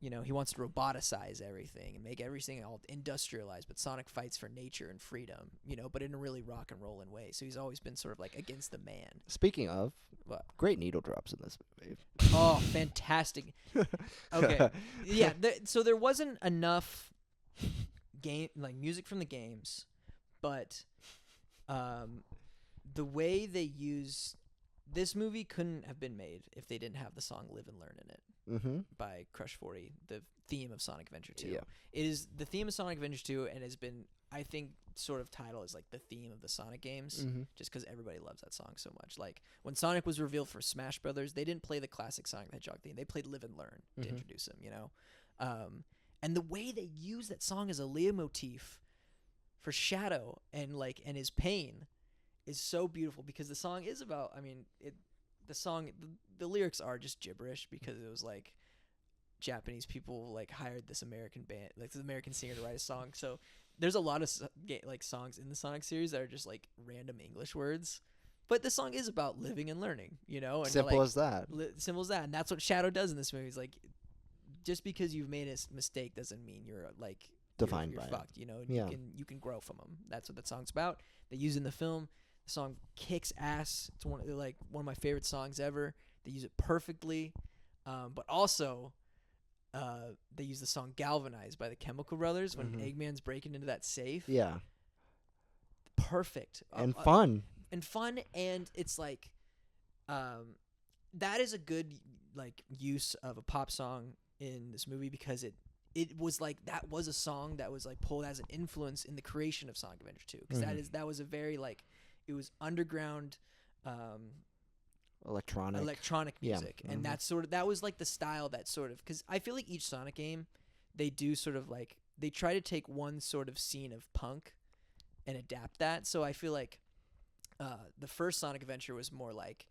You know, he wants to roboticize everything and make everything all industrialized, but Sonic fights for nature and freedom, you know, but in a really rock and rollin' way. So he's always been sort of like against the man. Speaking of, What? great needle drops in this movie. Oh, fantastic. Okay. Yeah, so there wasn't enough music from the games, but the way they use this movie couldn't have been made if they didn't have the song Live and Learn in it. Mm-hmm. By Crush 40, the theme of Sonic Adventure 2. Yeah. It is the theme of Sonic Adventure 2 and has been, I think, sort of titled as like the theme of the Sonic games, just because everybody loves that song so much. Like when Sonic was revealed for Smash Brothers, they didn't play the classic Sonic the Hedgehog theme. They played Live and Learn to introduce him, you know? And the way they use that song as a leitmotif for Shadow and his pain is so beautiful, because the song is about, I mean, the lyrics are just gibberish, because it was like Japanese people like hired this American band, like this American singer to write a song. So there's a lot of like songs in the Sonic series that are just like random English words, but the song is about living and learning, you know. And Simple as that. Simple as that, and that's what Shadow does in this movie. It's like, just because you've made a mistake doesn't mean you're like Defined you're by fucked, you know. Yeah. You can grow from them. That's what that song's about. They use it in the film. The song kicks ass. It's one of my favorite songs ever. They use it perfectly, but also they use the song "Galvanize" by the Chemical Brothers when Eggman's breaking into that safe. Yeah. Perfect And fun. And it's like that is a good like use of a pop song in this movie, because it was like that was a song that was like pulled as an influence in the creation of Sonic Adventure 2, because that was a very like, it was underground electronic music, and that was like the style that sort of, because I feel like each Sonic game, they do sort of like, they try to take one sort of scene of punk and adapt that. So I feel like the first Sonic Adventure was more like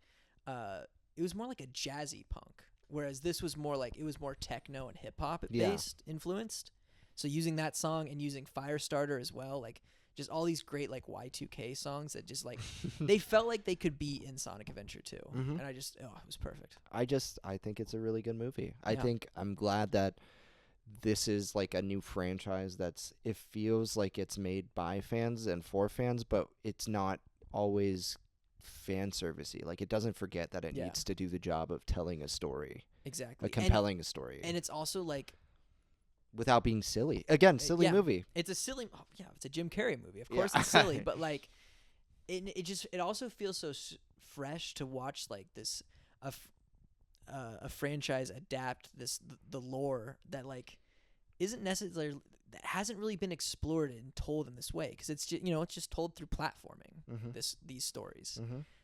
it was more like a jazzy punk, whereas this was more like, it was more techno and hip hop based, influenced. So using that song and using Firestarter as well, like just all these great like Y2K songs that just like they felt like they could be in Sonic Adventure 2. And it was perfect. I think it's a really good movie. I'm glad that this is like a new franchise it feels like it's made by fans and for fans, but it's not always fan servicey. Like, it doesn't forget that it needs to do the job of telling a story. Exactly. A compelling story. And it's also like, without being silly. Again, silly movie. It's a silly, it's a Jim Carrey movie. Of course it's silly, but like it also feels so fresh to watch like this a franchise adapt the lore that like isn't necessarily, that hasn't really been explored and told in this way, because it's just, it's just told through platforming, these stories.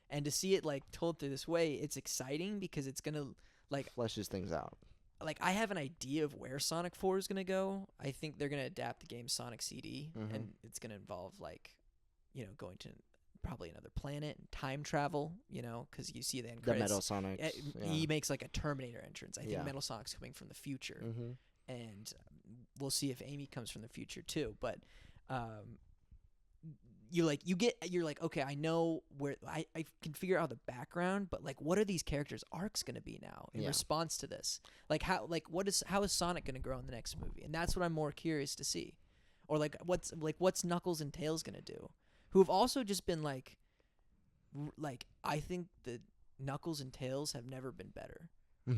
And to see it like told through this way, it's exciting, because it's gonna like fleshes things out. Like, I have an idea of where Sonic 4 is going to go. I think they're going to adapt the game Sonic CD, and it's going to involve, like, going to probably another planet and time travel, because you see the end credits. Metal Sonic. He makes, like, a Terminator entrance. I think Metal Sonic's coming from the future. And we'll see if Amy comes from the future, too. But you're like, okay, I know where I can figure out the background, but like, what are these characters' arcs going to be now in response to this? Like, how is Sonic going to grow in the next movie? And that's what I'm more curious to see. Or like, what's Knuckles and Tails going to do? Who have also just been like, I think that Knuckles and Tails have never been better.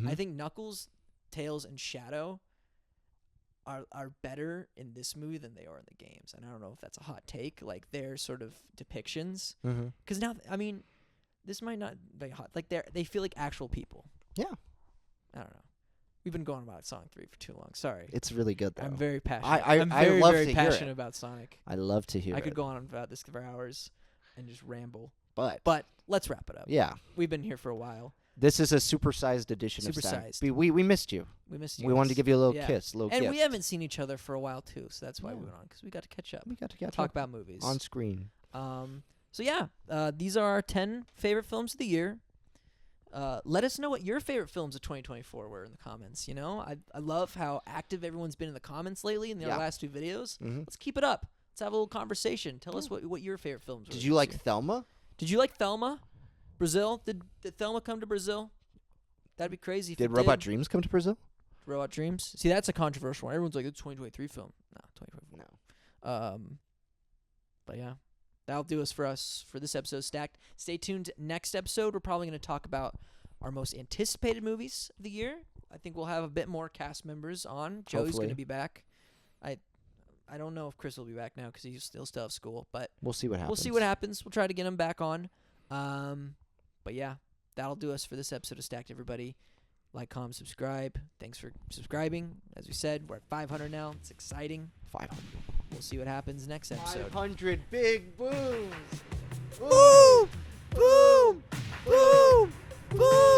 I think Knuckles, Tails, and Shadow are better in this movie than they are in the games. And I don't know if that's a hot take, like their sort of depictions. Because now, I mean, this might not be hot. Like, they feel like actual people. Yeah. I don't know. We've been going about Sonic 3 for too long. Sorry. It's really good, though. I'm very passionate. I'm very, love very to passionate about Sonic. I love to hear it. I could go on about this for hours and just ramble. But let's wrap it up. Yeah. We've been here for a while. This is a supersized edition of Supersized. Stack. We missed you. We missed you. We wanted to guys. give you a little Yeah. kiss, a little And gift. we haven't seen each other for a while too, so that's why we Yeah. went on, because we got to catch up. We got to get Talk about movies. on screen. So yeah, these are our 10 favorite films of the year. Let us know what your favorite films of 2024 were in the comments. You know, I love how active everyone's been in the comments lately in their last 2 videos. Mm-hmm. Let's keep it up. Let's have a little conversation. Tell us what your favorite films were. Did you like Thelma? Did you like Thelma? Brazil? Did Thelma come to Brazil? That'd be crazy. If Did it Robot Dreams come to Brazil? Robot Dreams? See, that's a controversial one. Everyone's like, it's a 2023 film. No, 2024. No. But yeah, that'll do us for this episode of Stacked. Stay tuned. Next episode, we're probably going to talk about our most anticipated movies of the year. I think we'll have a bit more cast members on. Joey's Hopefully. going to be back. I don't know if Chris will be back now because he'll still have school, but We'll see what happens. we'll see what happens. We'll try to get him back on. But yeah, that'll do us for this episode of Stacked, everybody. Like, comment, subscribe. Thanks for subscribing. As we said, we're at 500 now. It's exciting. 500. We'll see what happens next episode. 500 big booms. Boom! Boom! Boom! Boom!